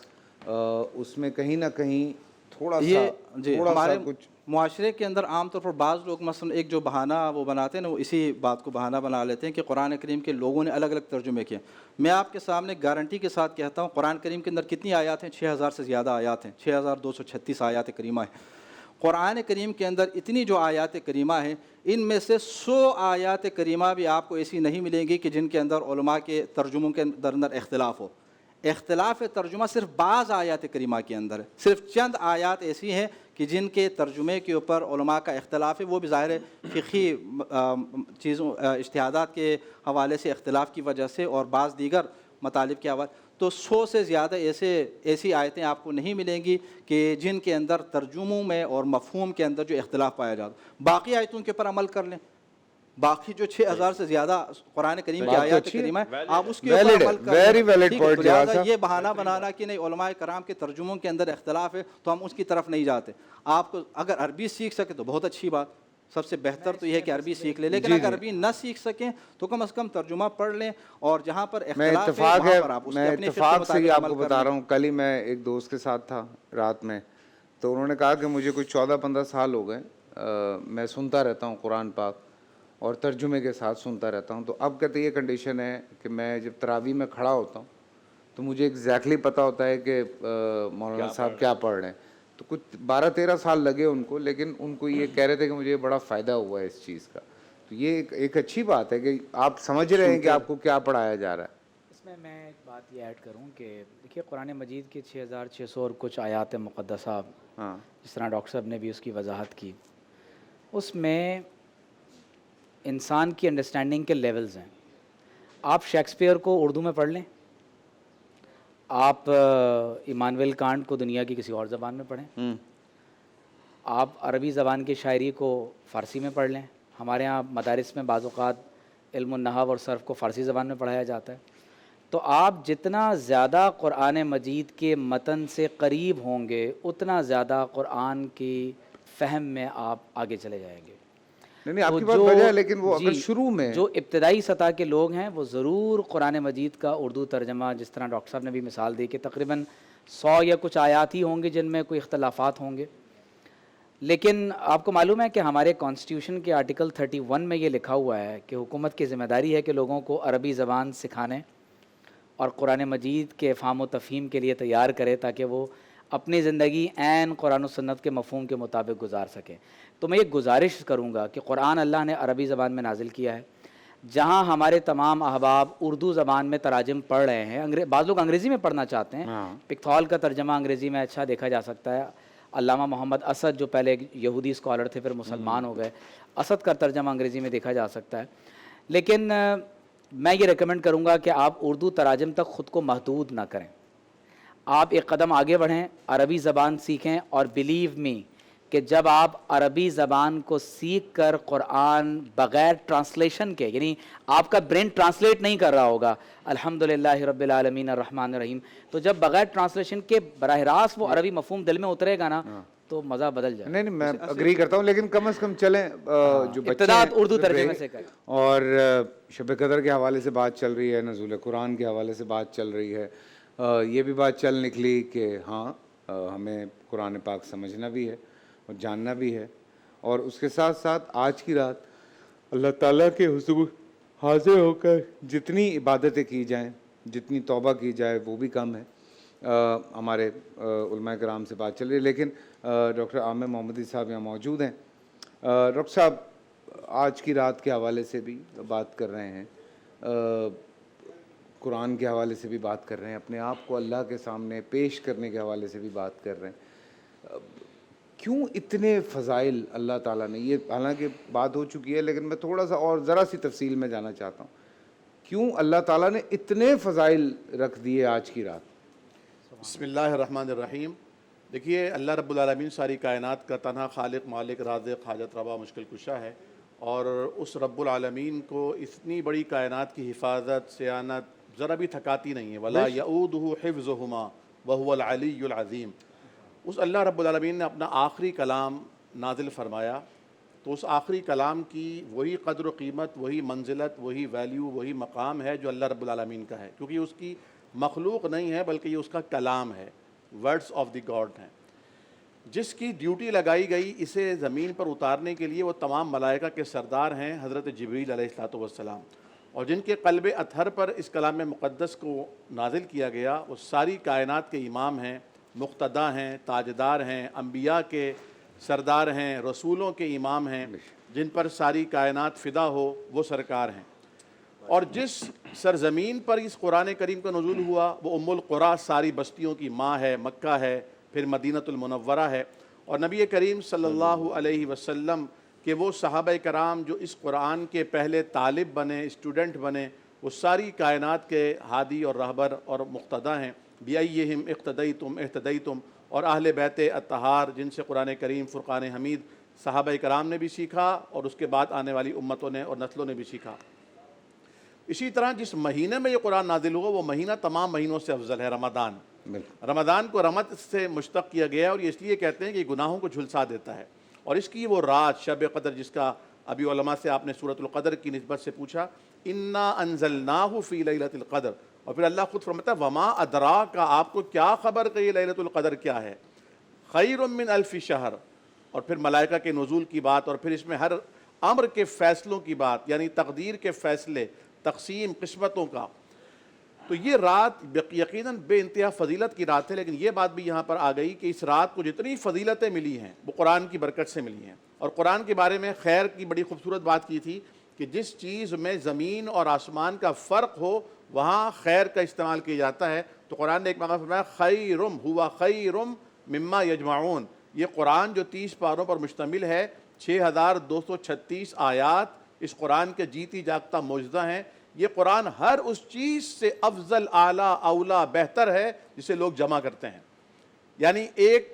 اس میں کہیں نہ کہیں تھوڑا سا ہمارے کچھ معاشرے کے اندر عام طور پر بعض لوگ مثلا ایک جو بہانہ وہ بناتے ہیں نا، وہ اسی بات کو بہانہ بنا لیتے ہیں کہ قرآن کریم کے لوگوں نے الگ الگ ترجمے کیے۔ میں آپ کے سامنے گارنٹی کے ساتھ کہتا ہوں قرآن کریم کے اندر کتنی آیات ہیں؟ 6000 سے زیادہ آیات ہیں، 6236 آیات کریمہ ہیں۔ قرآن کریم کے اندر اتنی جو آیات کریمہ ہیں ان میں سے 100 آیات کریمہ بھی آپ کو ایسی نہیں ملیں گی کہ جن کے اندر علماء کے ترجموں کے اندر اختلاف ہو۔ اختلاف ترجمہ صرف بعض آیات کریمہ کے اندر ہے، صرف چند آیات ایسی ہیں کہ جن کے ترجمے کے اوپر علماء کا اختلاف ہے، وہ بھی ظاہر فقہی چیزوں اجتہادات کے حوالے سے اختلاف کی وجہ سے اور بعض دیگر مطالب کے حوالے، تو 100 سے زیادہ ایسی آیتیں آپ کو نہیں ملیں گی کہ جن کے اندر ترجموں میں اور مفہوم کے اندر جو اختلاف پایا جاتا۔ باقی آیتوں کے اوپر عمل کر لیں، باقی جو 6000 سے زیادہ قرآن کریم کی آیات کریمہ ہے آپ اس کے اوپر عمل کریں۔ لہٰذا یہ بہانہ بنانا کہ نہیں علماء کرام کے ترجموں کے اندر اختلاف ہے تو ہم اس کی طرف نہیں جاتے۔ آپ کو اگر عربی سیکھ سکے تو بہت اچھی بات، سب سے بہتر تو یہ ہے کہ عربی سیکھ لیں، لیکن اگر عربی نہ سیکھ سکیں تو کم از کم ترجمہ پڑھ لیں اور جہاں پر اختلاف ہے وہاں پر آپ اس کے اپنے اتفاق سے ہی آپ کو بتا رہا ہوں۔ کل ہی میں ایک دوست کے ساتھ تھا رات میں، تو انہوں نے کہا کہ مجھے کوئی 14-15 سال ہو گئے میں سنتا رہتا ہوں قرآن پاک اور ترجمے کے ساتھ سنتا رہتا ہوں، تو اب کہتے یہ کنڈیشن ہے کہ میں جب تراویح میں کھڑا ہوتا ہوں تو مجھے ایگزیکٹلی پتہ ہوتا ہے کہ مولانا صاحب کیا پڑھ رہے ہیں۔ تو کچھ 12-13 سال لگے ان کو، لیکن ان کو یہ کہہ رہے تھے کہ مجھے بڑا فائدہ ہوا ہے اس چیز کا۔ تو یہ ایک اچھی بات ہے کہ آپ سمجھ رہے ہیں کہ آپ کو کیا پڑھایا جا رہا ہے۔ اس میں ایک بات یہ ایڈ کروں کہ دیکھیے قرآن مجید کے 6600 اور کچھ آیات مقدسہ، جس طرح ڈاکٹر صاحب نے بھی اس کی وضاحت کی، اس میں انسان کی انڈرسٹینڈنگ کے لیولز ہیں۔ آپ شیکسپیئر کو اردو میں پڑھ لیں، آپ ایمانویل کانٹ کو دنیا کی کسی اور زبان میں پڑھیں، آپ عربی زبان کی شاعری کو فارسی میں پڑھ لیں۔ ہمارے ہاں مدارس میں بعض اوقات علم النحو اور صرف کو فارسی زبان میں پڑھایا جاتا ہے، تو آپ جتنا زیادہ قرآن مجید کے متن سے قریب ہوں گے اتنا زیادہ قرآن کی فہم میں آپ آگے چلے جائیں گے. نہیں آپ تو کی بات جو- وجہ ہے، لیکن وہ اگر جی، شروع میں جو ابتدائی سطح کے لوگ ہیں وہ ضرور قرآن مجید کا اردو ترجمہ، جس طرح ڈاکٹر صاحب نے بھی مثال دی کہ تقریباً 100 یا کچھ آیات ہی ہوں گے جن میں کوئی اختلافات ہوں گے. لیکن آپ کو معلوم ہے کہ ہمارے کانسٹیٹیوشن کے آرٹیکل 31 میں یہ لکھا ہوا ہے کہ حکومت کی ذمہ داری ہے کہ لوگوں کو عربی زبان سکھانے اور قرآن مجید کے فہم و تفہیم کے لیے تیار کرے تاکہ وہ اپنی زندگی عین قرآن و سنت کے مفہوم کے مطابق گزار سکیں. تو میں یہ گزارش کروں گا کہ قرآن اللہ نے عربی زبان میں نازل کیا ہے. جہاں ہمارے تمام احباب اردو زبان میں تراجم پڑھ رہے ہیں، بعض لوگ انگریزی میں پڑھنا چاہتے ہیں، پکتھال کا ترجمہ انگریزی میں اچھا دیکھا جا سکتا ہے. علامہ محمد اسد جو پہلے یہودی اسکالر تھے پھر مسلمان ہو گئے، اسد کا ترجمہ انگریزی میں دیکھا جا سکتا ہے. لیکن میں یہ ریکمنڈ کروں گا کہ آپ اردو تراجم تک خود کو محدود نہ کریں. آپ ایک قدم آگے بڑھیں، عربی زبان سیکھیں، اور بلیو می کہ جب آپ عربی زبان کو سیکھ کر قرآن بغیر ٹرانسلیشن کے، یعنی آپ کا برین ٹرانسلیٹ نہیں کر رہا ہوگا الحمدللہ رب العالمین الرحمن الرحیم، تو جب بغیر ٹرانسلیشن کے براہ راست وہ عربی مفہوم دل میں اترے گا نا تو مزہ بدل جائے. نہیں میں اگری کرتا ہوں، لیکن کم از کم چلیں جو بچے ابتداء اردو ہیں ترجمے سے کریں. اور شب قدر کے حوالے سے بات چل رہی ہے، نزول قرآن کے حوالے سے بات چل رہی ہے، یہ بھی بات چل نکلی کہ ہاں ہمیں قرآن پاک سمجھنا بھی ہے اور جاننا بھی ہے، اور اس کے ساتھ ساتھ آج کی رات اللہ تعالیٰ کے حضور حاضر ہو کر جتنی عبادتیں کی جائیں، جتنی توبہ کی جائے وہ بھی کم ہے. ہمارے علماء کرام سے بات چل رہی ہے، لیکن ڈاکٹر عامر محمدی صاحب یہاں موجود ہیں. ڈاکٹر صاحب آج کی رات کے حوالے سے بھی بات کر رہے ہیں، قرآن کے حوالے سے بھی بات کر رہے ہیں، اپنے آپ کو اللہ کے سامنے پیش کرنے کے حوالے سے بھی بات کر رہے ہیں. کیوں اتنے فضائل اللہ تعالیٰ نے، یہ حالانکہ بات ہو چکی ہے لیکن میں تھوڑا سا اور ذرا سی تفصیل میں جانا چاہتا ہوں، کیوں اللہ تعالیٰ نے اتنے فضائل رکھ دیے آج کی رات؟ بسم اللہ الرحمن الرحیم. دیکھیے، اللہ رب العالمین ساری کائنات کا تنہا خالق، مالک، رازق، حاجت روا، مشکل کشا ہے، اور اس رب العالمین کو اتنی بڑی کائنات کی حفاظت، صیانت ذرا بھی تھکاتی نہیں ہے. ولا یعودہ حفظہما وہو العلی العظیم. اس اللہ رب العالمین نے اپنا آخری کلام نازل فرمایا، تو اس آخری کلام کی وہی قدر و قیمت، وہی منزلت، وہی ویلیو، وہی مقام ہے جو اللہ رب العالمین کا ہے، کیونکہ اس کی مخلوق نہیں ہے بلکہ یہ اس کا کلام ہے، ورڈز آف دی گاڈ ہیں. جس کی ڈیوٹی لگائی گئی اسے زمین پر اتارنے کے لیے وہ تمام ملائکہ کے سردار ہیں، حضرت جبریل علیہ السلام، اور جن کے قلب اطہر پر اس کلام مقدس کو نازل کیا گیا وہ ساری کائنات کے امام ہیں، مقتدا ہیں، تاجدار ہیں، انبیاء کے سردار ہیں، رسولوں کے امام ہیں، جن پر ساری کائنات فدا ہو وہ سرکار ہیں. اور جس سرزمین پر اس قرآن کریم کا نزول ہوا وہ ام القریٰ، ساری بستیوں کی ماں ہے، مکہ ہے، پھر مدینۃ المنورہ ہے. اور نبی کریم صلی اللہ علیہ وسلم کہ وہ صحابہ کرام جو اس قرآن کے پہلے طالب بنے، اسٹوڈنٹ بنے، وہ ساری کائنات کے ہادی اور رہبر اور مقتدا ہیں. بِأَيِّهِمْ اقتدیتم اہتدیتم. اور اہل بیت اطہار جن سے قرآن کریم فرقان حمید صحابہ کرام نے بھی سیکھا اور اس کے بعد آنے والی امتوں نے اور نسلوں نے بھی سیکھا. اسی طرح جس مہینے میں یہ قرآن نازل ہوا وہ مہینہ تمام مہینوں سے افضل ہے، رمضان. رمضان کو رمض سے مشتق کیا گیا اور یہ اس لیے کہتے ہیں کہ یہ گناہوں کو جھلسا دیتا ہے. اور اس کی وہ رات شب قدر جس کا ابھی علماء سے آپ نے سورۃ القدر کی نسبت سے پوچھا، انا انزلناہ فی لیلۃ القدر. اور پھر اللہ خود فرماتا ہے وما ادراک، آپ کو کیا خبر کہ یہ لیلۃ القدر کیا ہے، خیر من الف شہر. اور پھر ملائکہ کے نزول کی بات، اور پھر اس میں ہر امر کے فیصلوں کی بات، یعنی تقدیر کے فیصلے، تقسیم، قسمتوں کا. تو یہ رات یقیناً بے انتہا فضیلت کی رات ہے. لیکن یہ بات بھی یہاں پر آ گئی کہ اس رات کو جتنی فضیلتیں ملی ہیں وہ قرآن کی برکت سے ملی ہیں. اور قرآن کے بارے میں خیر کی بڑی خوبصورت بات کی تھی کہ جس چیز میں زمین اور آسمان کا فرق ہو وہاں خیر کا استعمال کیا جاتا ہے. تو قرآن نے ایک مقام فرمایا خیرم ہوا خیرم مما یجمعون. یہ قرآن جو 30 پاروں پر مشتمل ہے، 6236 آیات اس قرآن کے جیتی جاگتا معجزہ ہیں. یہ قرآن ہر اس چیز سے افضل، اعلیٰ، اولا، بہتر ہے جسے لوگ جمع کرتے ہیں. یعنی ایک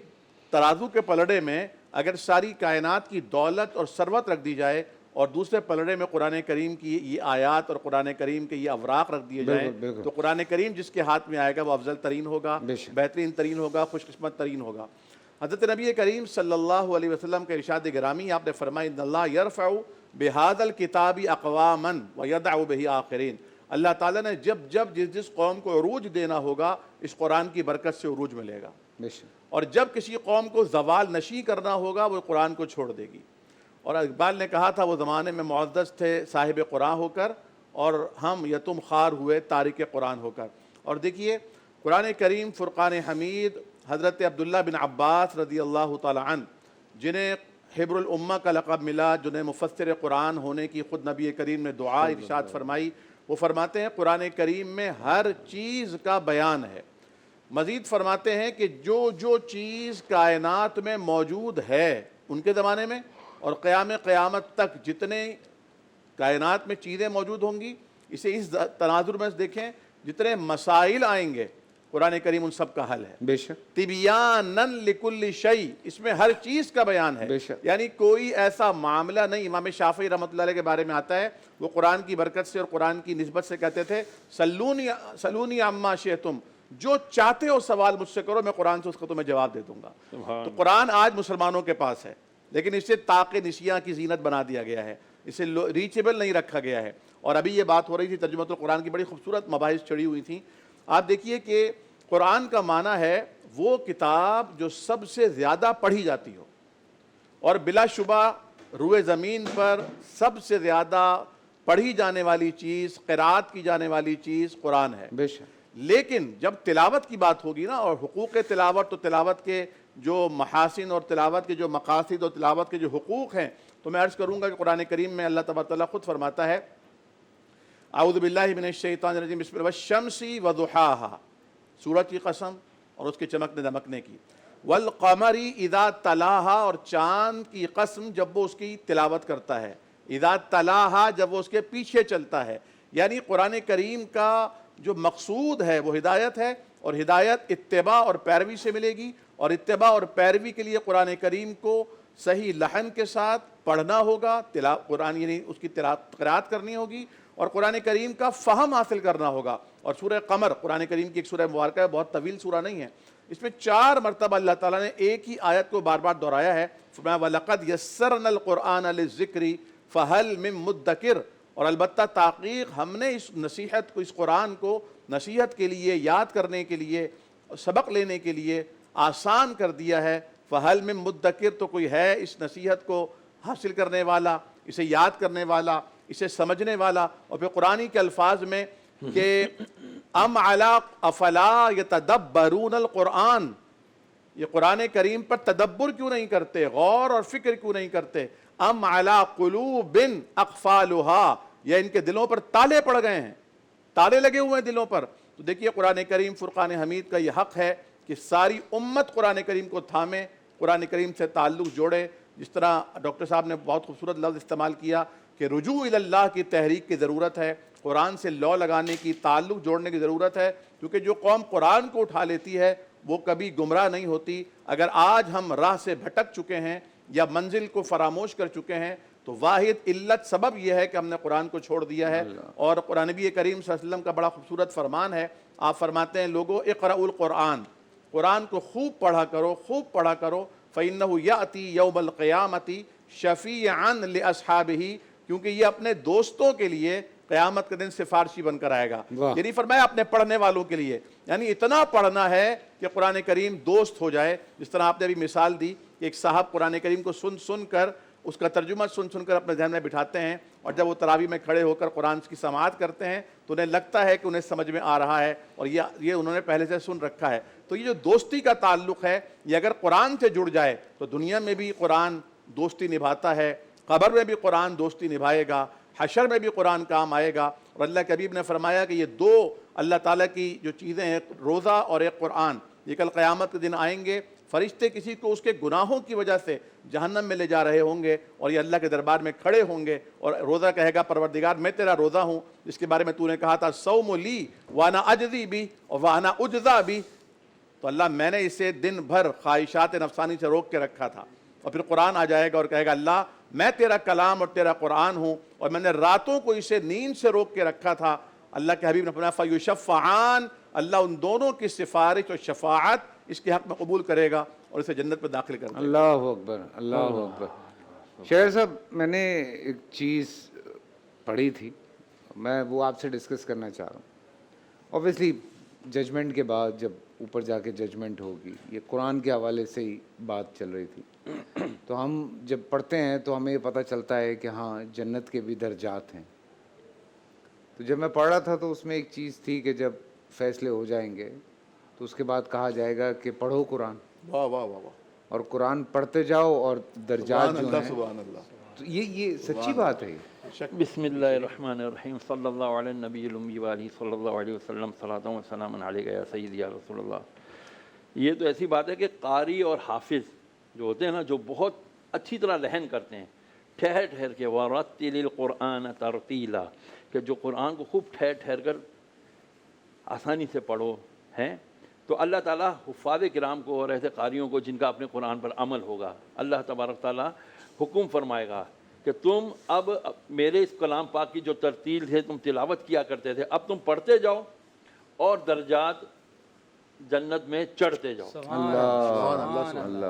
ترازو کے پلڑے میں اگر ساری کائنات کی دولت اور ثروت رکھ دی جائے اور دوسرے پلڑے میں قرآن کریم کی یہ آیات اور قرآن کریم کے یہ اوراق رکھ دیے جائیں تو قرآن کریم جس کے ہاتھ میں آئے گا وہ افضل ترین ہوگا, بہترین ترین ہوگا, خوش قسمت ترین ہوگا. حضرت نبی کریم صلی اللہ علیہ وسلم کے ارشاد گرامی آپ نے فرمایا ان اللہ یرفع بہذا الکتاب اقواما ویدع بہ آخرین. اللہ تعالیٰ نے جب جس قوم کو عروج دینا ہوگا اس قرآن کی برکت سے عروج ملے گا, اور جب کسی قوم کو زوال نشی کرنا ہوگا وہ قرآن کو چھوڑ دے گی. اور اقبال نے کہا تھا وہ زمانے میں معزز تھے صاحب قرآن ہو کر, اور ہم یتم خوار ہوئے تارک قرآن ہو کر. اور دیکھیے قرآن کریم فرقان حمید حضرت عبداللہ بن عباس رضی اللہ تعالی عنہ جنہیں حبر الامہ کا لقب ملا, جنہیں مفسر قرآن ہونے کی خود نبی کریم نے دعا ارشاد فرمائی, وہ فرماتے ہیں قرآن کریم میں ہر چیز کا بیان ہے. مزید فرماتے ہیں کہ جو چیز کائنات میں موجود ہے ان کے زمانے میں اور قیامت تک جتنے کائنات میں چیزیں موجود ہوں گی, اسے اس تناظر میں دیکھیں جتنے مسائل آئیں گے قرآن کریم ان سب کا حل ہے. بے شک تبیاناً لکل شیء, اس میں ہر چیز کا بیان ہے. یعنی کوئی ایسا معاملہ نہیں. امام شافعی رحمۃ اللہ علیہ کے بارے میں آتا ہے وہ قرآن کی برکت سے اور قرآن کی نسبت سے کہتے تھے سلونی عما شئتم, جو چاہتے ہو سوال مجھ سے کرو میں قرآن سے اس کا تمہیں جواب دے دوں گا. تو قرآن آج مسلمانوں کے پاس ہے لیکن اسے طاق نشیاں کی زینت بنا دیا گیا ہے, اسے ریچیبل نہیں رکھا گیا ہے. اور ابھی یہ بات ہو رہی تھی ترجمۃ القرآن کی, بڑی خوبصورت مباحث چڑھی ہوئی تھیں. آپ دیکھیے کہ قرآن کا معنی ہے وہ کتاب جو سب سے زیادہ پڑھی جاتی ہو, اور بلا شبہ روئے زمین پر سب سے زیادہ پڑھی جانے والی چیز, قرات کی جانے والی چیز قرآن ہے. بے شک. لیکن جب تلاوت کی بات ہوگی نا, اور حقوق تلاوت, تو تلاوت کے جو محاسن اور تلاوت کے جو مقاصد اور تلاوت کے جو حقوق ہیں, تو میں عرض کروں گا کہ قرآن کریم میں اللہ تبارک و تعالیٰ خود فرماتا ہے اعوذ باللہ من الشیطان الرجیم بسم اللہ والشمس وضحاها, سورج کی قسم اور اس کے چمکنے دمکنے کی, والقمر اذا تلاها, اور چاند کی قسم جب وہ اس کی تلاوت کرتا ہے, اذا تلاها جب وہ اس کے پیچھے چلتا ہے. یعنی قرآن کریم کا جو مقصود ہے وہ ہدایت ہے, اور ہدایت اتباع اور پیروی سے ملے گی, اور اتباع اور پیروی کے لیے قرآن کریم کو صحیح لحن کے ساتھ پڑھنا ہوگا, قرآن یعنی اس کی قرات کرنی ہوگی, اور قرآن کریم کا فہم حاصل کرنا ہوگا. اور سورہ قمر قرآن کریم کی ایک سورہ مبارکہ ہے, بہت طویل سورہ نہیں ہے, اس میں 4 مرتبہ اللہ تعالیٰ نے ایک ہی آیت کو بار بار دہرایا ہے. فرمایا وَلَقَدْ يَسَّرْنَا الْقُرْآنَ لِلذِّكْرِ فَهَلْ مِن مُدَّكِرٍ, اور البتہ تحقیق ہم نے اس نصیحت کو, اس قرآن کو نصیحت کے لیے, یاد کرنے کے لیے, سبق لینے کے لیے آسان کر دیا ہے. فَهَلْ مِن مُدَّكِرٍ, تو کوئی ہے اس نصیحت کو حاصل کرنے والا, اسے یاد کرنے والا, اسے سمجھنے والا. اور پھر قرآن کے الفاظ میں کہ ام علی افلا یتدبرون القرآن, یہ قرآن کریم پر تدبر کیوں نہیں کرتے, غور اور فکر کیوں نہیں کرتے. ام علی قلوب اقفالها, یا ان کے دلوں پر تالے پڑ گئے ہیں, تالے لگے ہوئے ہیں دلوں پر. تو دیکھیے قرآن کریم فرقان حمید کا یہ حق ہے کہ ساری امت قرآن کریم کو تھامے, قرآن کریم سے تعلق جوڑے. جس طرح ڈاکٹر صاحب نے بہت خوبصورت لفظ استعمال کیا کہ رجوع الی اللہ کی تحریک کی ضرورت ہے, قرآن سے لو لگانے کی, تعلق جوڑنے کی ضرورت ہے, کیونکہ جو قوم قرآن کو اٹھا لیتی ہے وہ کبھی گمراہ نہیں ہوتی. اگر آج ہم راہ سے بھٹک چکے ہیں یا منزل کو فراموش کر چکے ہیں تو واحد علت سبب یہ ہے کہ ہم نے قرآن کو چھوڑ دیا ہے. اور قرآن نبی کریم صلی اللہ علیہ وسلم کا بڑا خوبصورت فرمان ہے, آپ فرماتے ہیں لوگو اقرأوا القرآن, قرآن کو خوب پڑھا کرو, خوب پڑھا کرو. فَإِنَّهُ يَأْتِي يَوْمَ الْقِيَامَةِ شَفِيعًا لِأَصْحَابِهِ, کیونکہ یہ اپنے دوستوں کے لیے قیامت کے دن سفارشی بن کر آئے گا. یعنی فرمایا اپنے پڑھنے والوں کے لیے, یعنی اتنا پڑھنا ہے کہ قرآن کریم دوست ہو جائے. جس طرح آپ نے ابھی مثال دی کہ ایک صاحب قرآن کریم کو سن کر, اس کا ترجمہ سن کر اپنے ذہن میں بٹھاتے ہیں, اور جب وہ تراویح میں کھڑے ہو کر قرآن کی سماعت کرتے ہیں تو انہیں لگتا ہے کہ انہیں سمجھ میں آ رہا ہے, اور یہ انہوں نے پہلے سے سن رکھا ہے. تو یہ جو دوستی کا تعلق ہے یہ اگر قرآن سے جڑ جائے تو دنیا میں بھی قرآن دوستی نبھاتا ہے, قبر میں بھی قرآن دوستی نبھائے گا, حشر میں بھی قرآن کام آئے گا. اور اللہ کے حبیب نے فرمایا کہ یہ 2 اللہ تعالیٰ کی جو چیزیں ہیں, روزہ اور ایک قرآن, یہ کل قیامت کے دن آئیں گے. فرشتے کسی کو اس کے گناہوں کی وجہ سے جہنم میں لے جا رہے ہوں گے, اور یہ اللہ کے دربار میں کھڑے ہوں گے, اور روزہ کہے گا پروردگار میں تیرا روزہ ہوں جس کے بارے میں تو نے کہا تھا صوم لی وانا اجزی بھی اور وانا اجزا بھی. تو اللہ میں نے اسے دن بھر خواہشات نفسانی سے روک کے رکھا تھا. اور پھر قرآن آ جائے گا اور کہے گا اللہ میں تیرا کلام اور تیرا قرآن ہوں، اور میں نے راتوں کو اسے نیند سے روک کے رکھا تھا۔ اللہ کے حبیب نے فرمایا فَيُشَفَّعَانِ، اللہ ان دونوں کی سفارش اور شفاعت اس کے حق میں قبول کرے گا اور اسے جنت میں داخل کر دے گا۔ اللہ اکبر، اللہ اکبر۔ شہر صاحب، میں نے ایک چیز پڑھی تھی، میں وہ آپ سے ڈسکس کرنا چاہ رہا ہوں۔ اوبیسلی ججمنٹ کے بعد جب اوپر جا کے ججمنٹ ہوگی، یہ قرآن کے حوالے سے ہی بات چل رہی تھی، تو ہم جب پڑھتے ہیں تو ہمیں یہ پتہ چلتا ہے کہ ہاں جنت کے بھی درجات ہیں۔ تو جب میں پڑھ رہا تھا تو اس میں ایک چیز تھی کہ جب فیصلے ہو جائیں گے تو اس کے بعد کہا جائے گا کہ پڑھو قرآن، واہ واہ واہ واہ، اور قرآن پڑھتے جاؤ اور درجات سبحان جو اللہ ہیں، سبحان اللہ۔ تو یہ سچی بات ہے۔ بسم اللہ الرحمن الرحیم، صلی اللہ علیہ نبی الامی وآلہ صلی اللہ علیہ وسلم، صلاۃ و سلام علیک یا سیدی یا رسول اللہ۔ یہ تو ایسی بات ہے کہ قاری اور حافظ جو ہوتے ہیں نا، جو بہت اچھی طرح لحن کرتے ہیں، ٹھہر ٹھہر کے، وَرَتِّلِ الْقُرْآنَ تَرْتِیلًا، کہ جو قرآن کو خوب ٹھہر ٹھہر کر آسانی سے پڑھو ہیں، تو اللہ تعالیٰ حفاظ کرام کو اور ایسے قاریوں کو جن کا اپنے قرآن پر عمل ہوگا، اللہ تبارک تعالیٰ حکم فرمائے گا کہ تم اب میرے اس کلام پاک کی جو ترتیل ہے تم تلاوت کیا کرتے تھے، اب تم پڑھتے جاؤ اور درجات جنت میں چڑھتے جاؤ،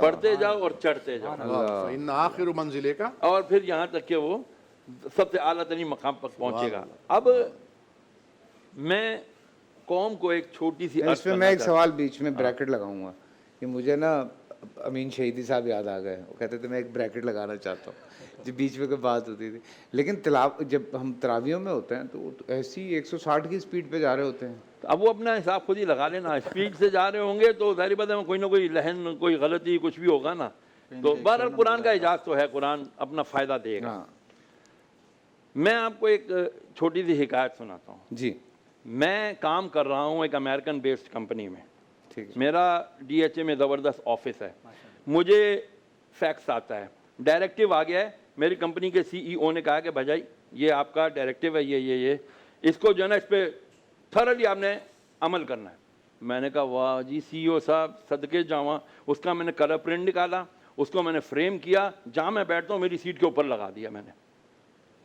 پڑھتے جاؤ اور چڑھتے جاؤ، فَإِنَّ آخِرُ مَنزِلِكَ، اور پھر یہاں تک کہ وہ سب سے اعلیٰ ترین مقام پر پہنچے گا۔ اب میں قوم کو ایک چھوٹی سی اس میں میں ایک سوال بیچ میں بریکٹ لگاؤں گا کہ مجھے نا امین شہیدی صاحب یاد آ گئے، وہ کہتے تھے میں ایک بریکٹ لگانا چاہتا ہوں جب بیچ میں کوئی بات ہوتی تھی، لیکن جب ہم تراویوں میں ہوتے ہیں تو ایسی 160 کی سپیڈ پہ جا رہے ہوتے ہیں۔ اب وہ اپنا حساب خود ہی لگا لینا، اسپیڈ سے جا رہے ہوں گے تو ظاہر بات ہے کوئی نہ کوئی لہن، کوئی غلطی، کچھ بھی ہوگا نا، تو بہرحال قرآن کا اعجاز تو ہے، قرآن اپنا فائدہ دے گا۔ میں آپ کو ایک چھوٹی سی حکایت سناتا ہوں۔ جی، میں کام کر رہا ہوں ایک امریکن بیسڈ کمپنی میں، ٹھیک، میرا ڈی ایچ اے میں زبردست آفس ہے، مجھے فیکس آتا ہے، ڈائریکٹیو آ گیا ہے، میری کمپنی کے سی ای او نے کہا کہ بھائی یہ آپ کا ڈائریکٹیو ہے، یہ اس کو جو ہے نا اس پہ تھرلی آپ نے عمل کرنا ہے۔ میں نے کہا واہ جی سی او صاحب صدقے جاواں، اس کا میں نے کلر پرنٹ نکالا، اس کو میں نے فریم کیا، جہاں میں بیٹھتا ہوں میری سیٹ کے اوپر لگا دیا میں نے،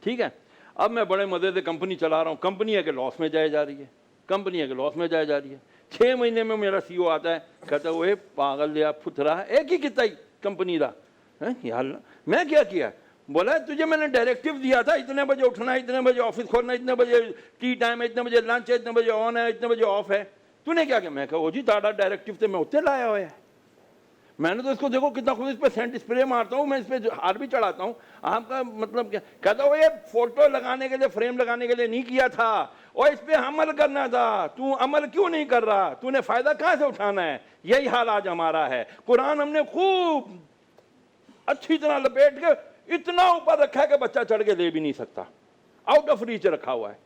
ٹھیک ہے۔ اب میں بڑے مزے سے کمپنی چلا رہا ہوں، کمپنی ہے کہ لاس میں جائے جا رہی ہے، کمپنی ہے کہ لاس میں جائے جا رہی ہے۔ 6 مہینے میں میرا سی او آتا ہے، کہتا ہے وہ پاگل دیا پھترا ہے، ایک ہی کتا ہی کمپنی دا، یا اللہ میں کیا بولا تجھے میں نے ڈائریکٹیو دیا تھا اتنے بجے اٹھنا ہے، اتنے بجے آفس کھولنا ہے، اتنے بجے ٹی ٹائم ہے، اتنے بجے لنچ ہے، اتنے بجے آن ہے، اتنے بجے آف ہے، تو نے کیا میں کہا وہ جی تاڑا ڈائریکٹیو سے میں اتنے لایا ہوا ہے، میں نے تو اس کو دیکھو کتنا خود اس پہ سینٹ اسپرے مارتا ہوں، میں اس پہ ہار بھی چڑھاتا ہوں، آپ کا مطلب کیا؟ کہتا وہ یہ فوٹو لگانے کے لیے، فریم لگانے کے لیے نہیں کیا تھا، اور اس پہ عمل کرنا تھا، تو عمل کیوں نہیں کر رہا، تو نے فائدہ کہاں سے اٹھانا ہے؟ یہی حال آج ہمارا ہے۔ قرآن ہم نے خوب اچھی طرح لپیٹ کے اتنا اوپر رکھا ہے کہ بچہ چڑھ کے لے بھی نہیں سکتا، آؤٹ آف ریچ رکھا ہوا ہے،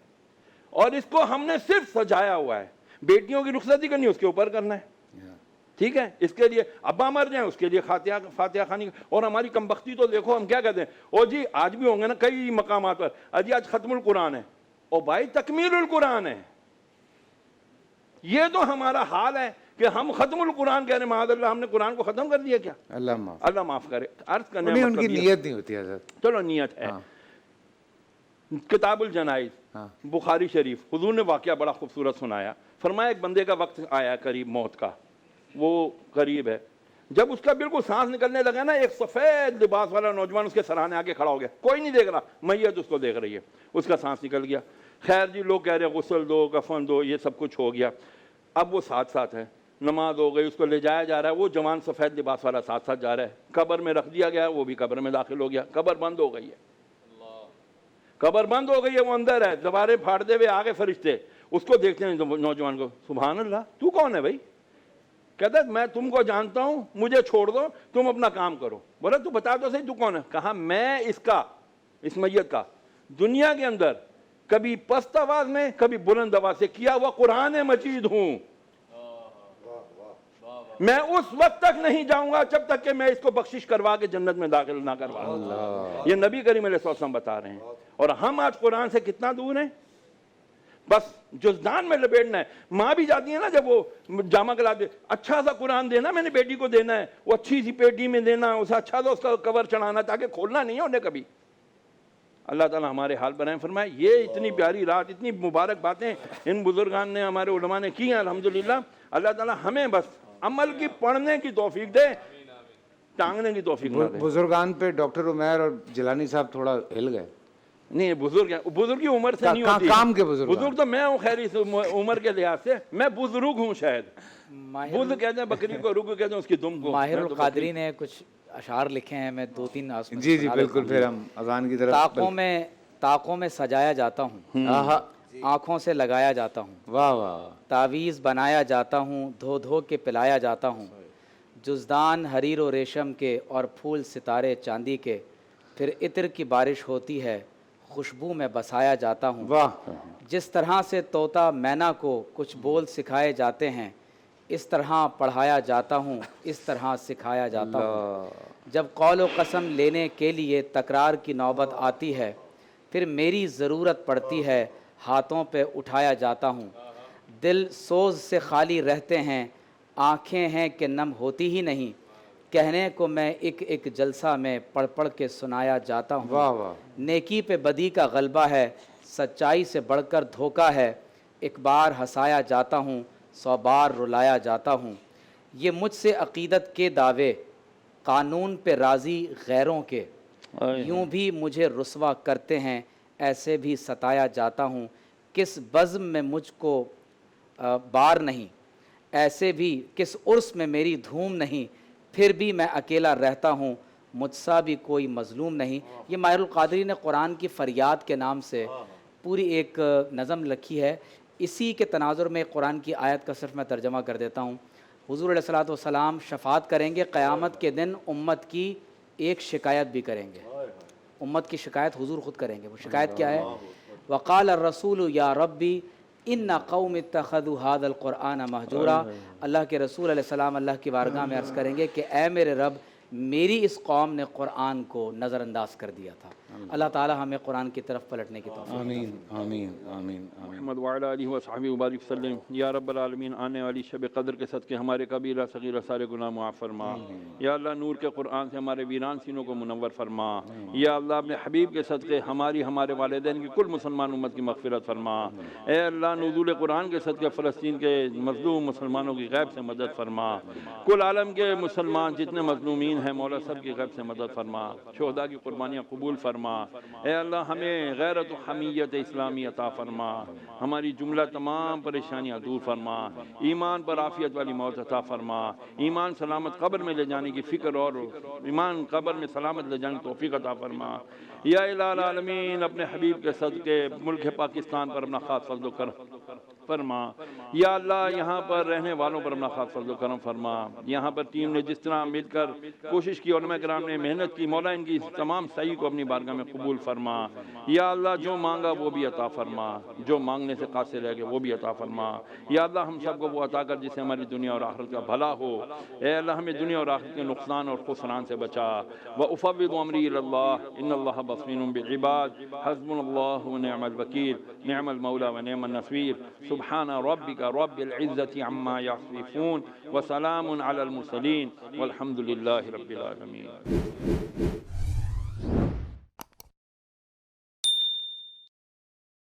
اور اس کو ہم نے صرف سجایا ہوا ہے۔ بیٹیوں کی رخصتی کرنی اس کے اوپر کرنا ہے، ٹھیک ہے، اس کے لیے ابا مر جائیں اس کے لیے فاتحہ خوانی، اور ہماری کمبختی تو دیکھو ہم کیا کہتے ہیں، او جی آج بھی ہوں گے نا کئی مقامات پر، اجی آج ختم القرآن ہے، او بھائی تکمیل القرآن ہے۔ یہ تو ہمارا حال ہے کہ ہم ختم القرآن کہہ رہے ہیں، معاذ اللہ ہم نے قرآن کو ختم کر دیا کیا؟ اللہ معاف کرے۔ عرض کرنے نہیں، ان کی نیت نہیں ہوتی حضرت، چلو نیت ہے۔ کتاب الجنائز بخاری شریف، حضور نے واقعہ بڑا خوبصورت سنایا، فرمایا ایک بندے کا وقت آیا قریب موت کا، وہ قریب ہے، جب اس کا بالکل سانس نکلنے لگا نا، ایک سفید لباس والا نوجوان اس کے سرانے آگے کھڑا ہو گیا، کوئی نہیں دیکھ رہا، میت اس کو دیکھ رہی ہے، اس کا سانس نکل گیا۔ خیر جی لوگ کہہ رہے ہیں غسل دو، کفن دو، یہ سب کچھ ہو گیا، اب وہ ساتھ ساتھ ہے، نماز ہو گئی، اس کو لے جایا جا رہا ہے، وہ جوان سفید لباس والا ساتھ ساتھ جا رہا ہے، قبر میں رکھ دیا گیا، وہ بھی قبر میں داخل ہو گیا، قبر بند ہو گئی ہے، قبر بند ہو گئی ہے، وہ اندر ہے، دوبارے پھاڑتے ہوئے آگے فرشتے اس کو دیکھتے ہیں نوجوان کو، سبحان اللہ تو کون ہے بھائی؟ کہتا ہے میں تم کو جانتا ہوں، مجھے چھوڑ دو، تم اپنا کام کرو۔ بولا تو بتا دو صحیح تو کون ہے؟ کہا میں اس میت کا دنیا کے اندر کبھی پست آواز میں کبھی بلند آواز سے کیا ہوا قرآن مجید ہوں، میں اس وقت تک نہیں جاؤں گا جب تک کہ میں اس کو بخشش کروا کے جنت میں داخل نہ کروا۔ یہ نبی کریم علیہ السلام بتا رہے ہیں، اور ہم آج قرآن سے کتنا دور ہیں؟ بس جزدان میں لپیٹنا ہے. ماں بھی جاتی ہے نا جب وہ جامع کلا دے, اچھا سا قرآن دینا میں نے بیٹی کو دینا ہے, وہ اچھی سی پیٹی میں دینا, اسے اچھا سا اس کا کور چڑھانا تاکہ کھولنا نہیں ہے انہیں کبھی. اللہ تعالیٰ ہمارے حال بنائیں فرمائے. یہ اتنی پیاری رات, اتنی مبارک باتیں ان بزرگان نے ہمارے علماء نے کی ہیں الحمدللہ. اللہ تعالیٰ ہمیں بس عمل کی پڑھنے کی توفیق دے, ٹانگنے کی توفیق نہ دے. بزرگان پہ ڈاکٹر عمیر اور جیلانی صاحب تھوڑا ہل گئے. نہیں بزرگ ہیں, بزرگ کی عمر سے نہیں ہوتی. کام کے بزرگ بزرگ تو میں ہوں خیر اس عمر کے لحاظ سے, میں بزرگ ہوں شاید. بزرگ کہتے ہیں بکری کو, رک کہتے ہیں اس کی دم کو. ماہر القادری نے کچھ اشعار لکھے ہیں, میں 2-3 جی جی بالکل. پھر ہم اذان کی طرف. طاقوں میں سجایا جاتا ہوں, آنکھوں سے لگایا جاتا ہوں, واہ واہ, تعویذ بنایا جاتا ہوں, دھو دھو کے پلایا جاتا ہوں, جزدان حریر و ریشم کے اور پھول ستارے چاندی کے, پھر عطر کی بارش ہوتی ہے, خوشبو میں بسایا جاتا ہوں. واہ, جس طرح سے طوطا مینا کو کچھ بول سکھائے جاتے ہیں, اس طرح پڑھایا جاتا ہوں, اس طرح سکھایا جاتا ہوں. جب قول و قسم لینے کے لیے تکرار کی نوبت آتی ہے, پھر میری ضرورت پڑتی ہے, ہاتھوں پہ اٹھایا جاتا ہوں. دل سوز سے خالی رہتے ہیں, آنکھیں ہیں کہ نم ہوتی ہی نہیں, کہنے کو میں ایک ایک جلسہ میں پڑھ پڑھ کے سنایا جاتا ہوں. واہ واہ, نیکی پہ بدی کا غلبہ ہے, سچائی سے بڑھ کر دھوکہ ہے, ایک بار ہنسایا جاتا ہوں, 100 بار رلایا جاتا ہوں. یہ مجھ سے عقیدت کے دعوے, قانون پہ راضی غیروں کے, یوں بھی مجھے رسوا کرتے ہیں, ایسے بھی ستایا جاتا ہوں. کس بزم میں مجھ کو بار نہیں, ایسے بھی کس عرس میں میری دھوم نہیں, پھر بھی میں اکیلا رہتا ہوں, مجھ سا بھی کوئی مظلوم نہیں. یہ ماہر القادری نے قرآن کی فریاد کے نام سے پوری ایک نظم لکھی ہے. اسی کے تناظر میں قرآن کی آیت کا صرف میں ترجمہ کر دیتا ہوں. حضور علیہ الصلوۃ والسلام شفاعت کریں گے قیامت کے دن, امت کی ایک شکایت بھی کریں گے. امت کی شکایت حضور خود کریں گے. وہ شکایت کیا ہے؟ وقال الرسول یا ربی ان قوم اتخذوا هذا القرآن مہجورا. اللہ کے رسول علیہ السلام اللہ کی بارگاہ میں عرض کریں گے کہ اے میرے رب, میری اس قوم نے قرآن کو نظر انداز کر دیا تھا. اللہ تعالی ہمیں قرآن کی طرف پلٹنے کی توفیق. آمین آمین آمین. محمد وعلی آلہ وصحبہ وبارک وسلم. یا رب العالمین, آنے والی شب قدر کے صدقے ہمارے کبیرہ صغیرہ سارے گناہ معاف فرما. یا اللہ نور کے قرآن سے ہمارے ویران سینوں کو منور فرما. یا اللہ اپنے حبیب کے صدقے ہمارے والدین کی کل مسلمان امت کی مغفرت فرما. اے اللہ نزول قرآن کے صدقے فلسطین کے مظلوم مسلمانوں کی غیب سے مدد فرما. کل عالم کے مسلمان جتنے مظلومین ہیں مولا سب کی غیب سے مدد فرما. شہداء کی قربانیاں قبول فرما. اے اللہ ہمیں غیرت و حمیت اسلامی عطا فرما. ہماری جملہ تمام پریشانیاں دور فرما. ایمان پر عافیت والی موت عطا فرما. ایمان سلامت قبر میں لے جانے کی فکر اور ایمان قبر میں سلامت لے جانے کی توفیق عطا فرما. یا الہ العالمین اپنے حبیب کے صدقے ملک پاکستان پر اپنا خاص فضل و کرم فرما. یا اللہ یہاں پر رہنے والوں پر اپنا خاص فضل و کرم فرما. یہاں پر ٹیم نے جس طرح مل کر کوشش کی, علماء کرام نے محنت کی, مولا ان کی تمام سعی کو اپنی بارگاہ میں قبول فرما. یا اللہ جو مانگا وہ بھی عطا فرما, جو مانگنے سے قاصر رہ گئے وہ بھی عطا فرما. یا اللہ ہم سب کو وہ عطا کر جس سے ہماری دنیا اور آخرت کا بھلا ہو. اے اللہ ہمیں دنیا اور آخرت کے نقصان اور خسران سے بچا. وافوض امری الی اللہ ان اللہ بصیر بالعباد حسبنا اللہ ونعم الوکیل نعم المولا ونعم النصیر. سبحان ربک رب العزة عما یصفون وسلام علی المرسلین والحمد للہ رب العالمین.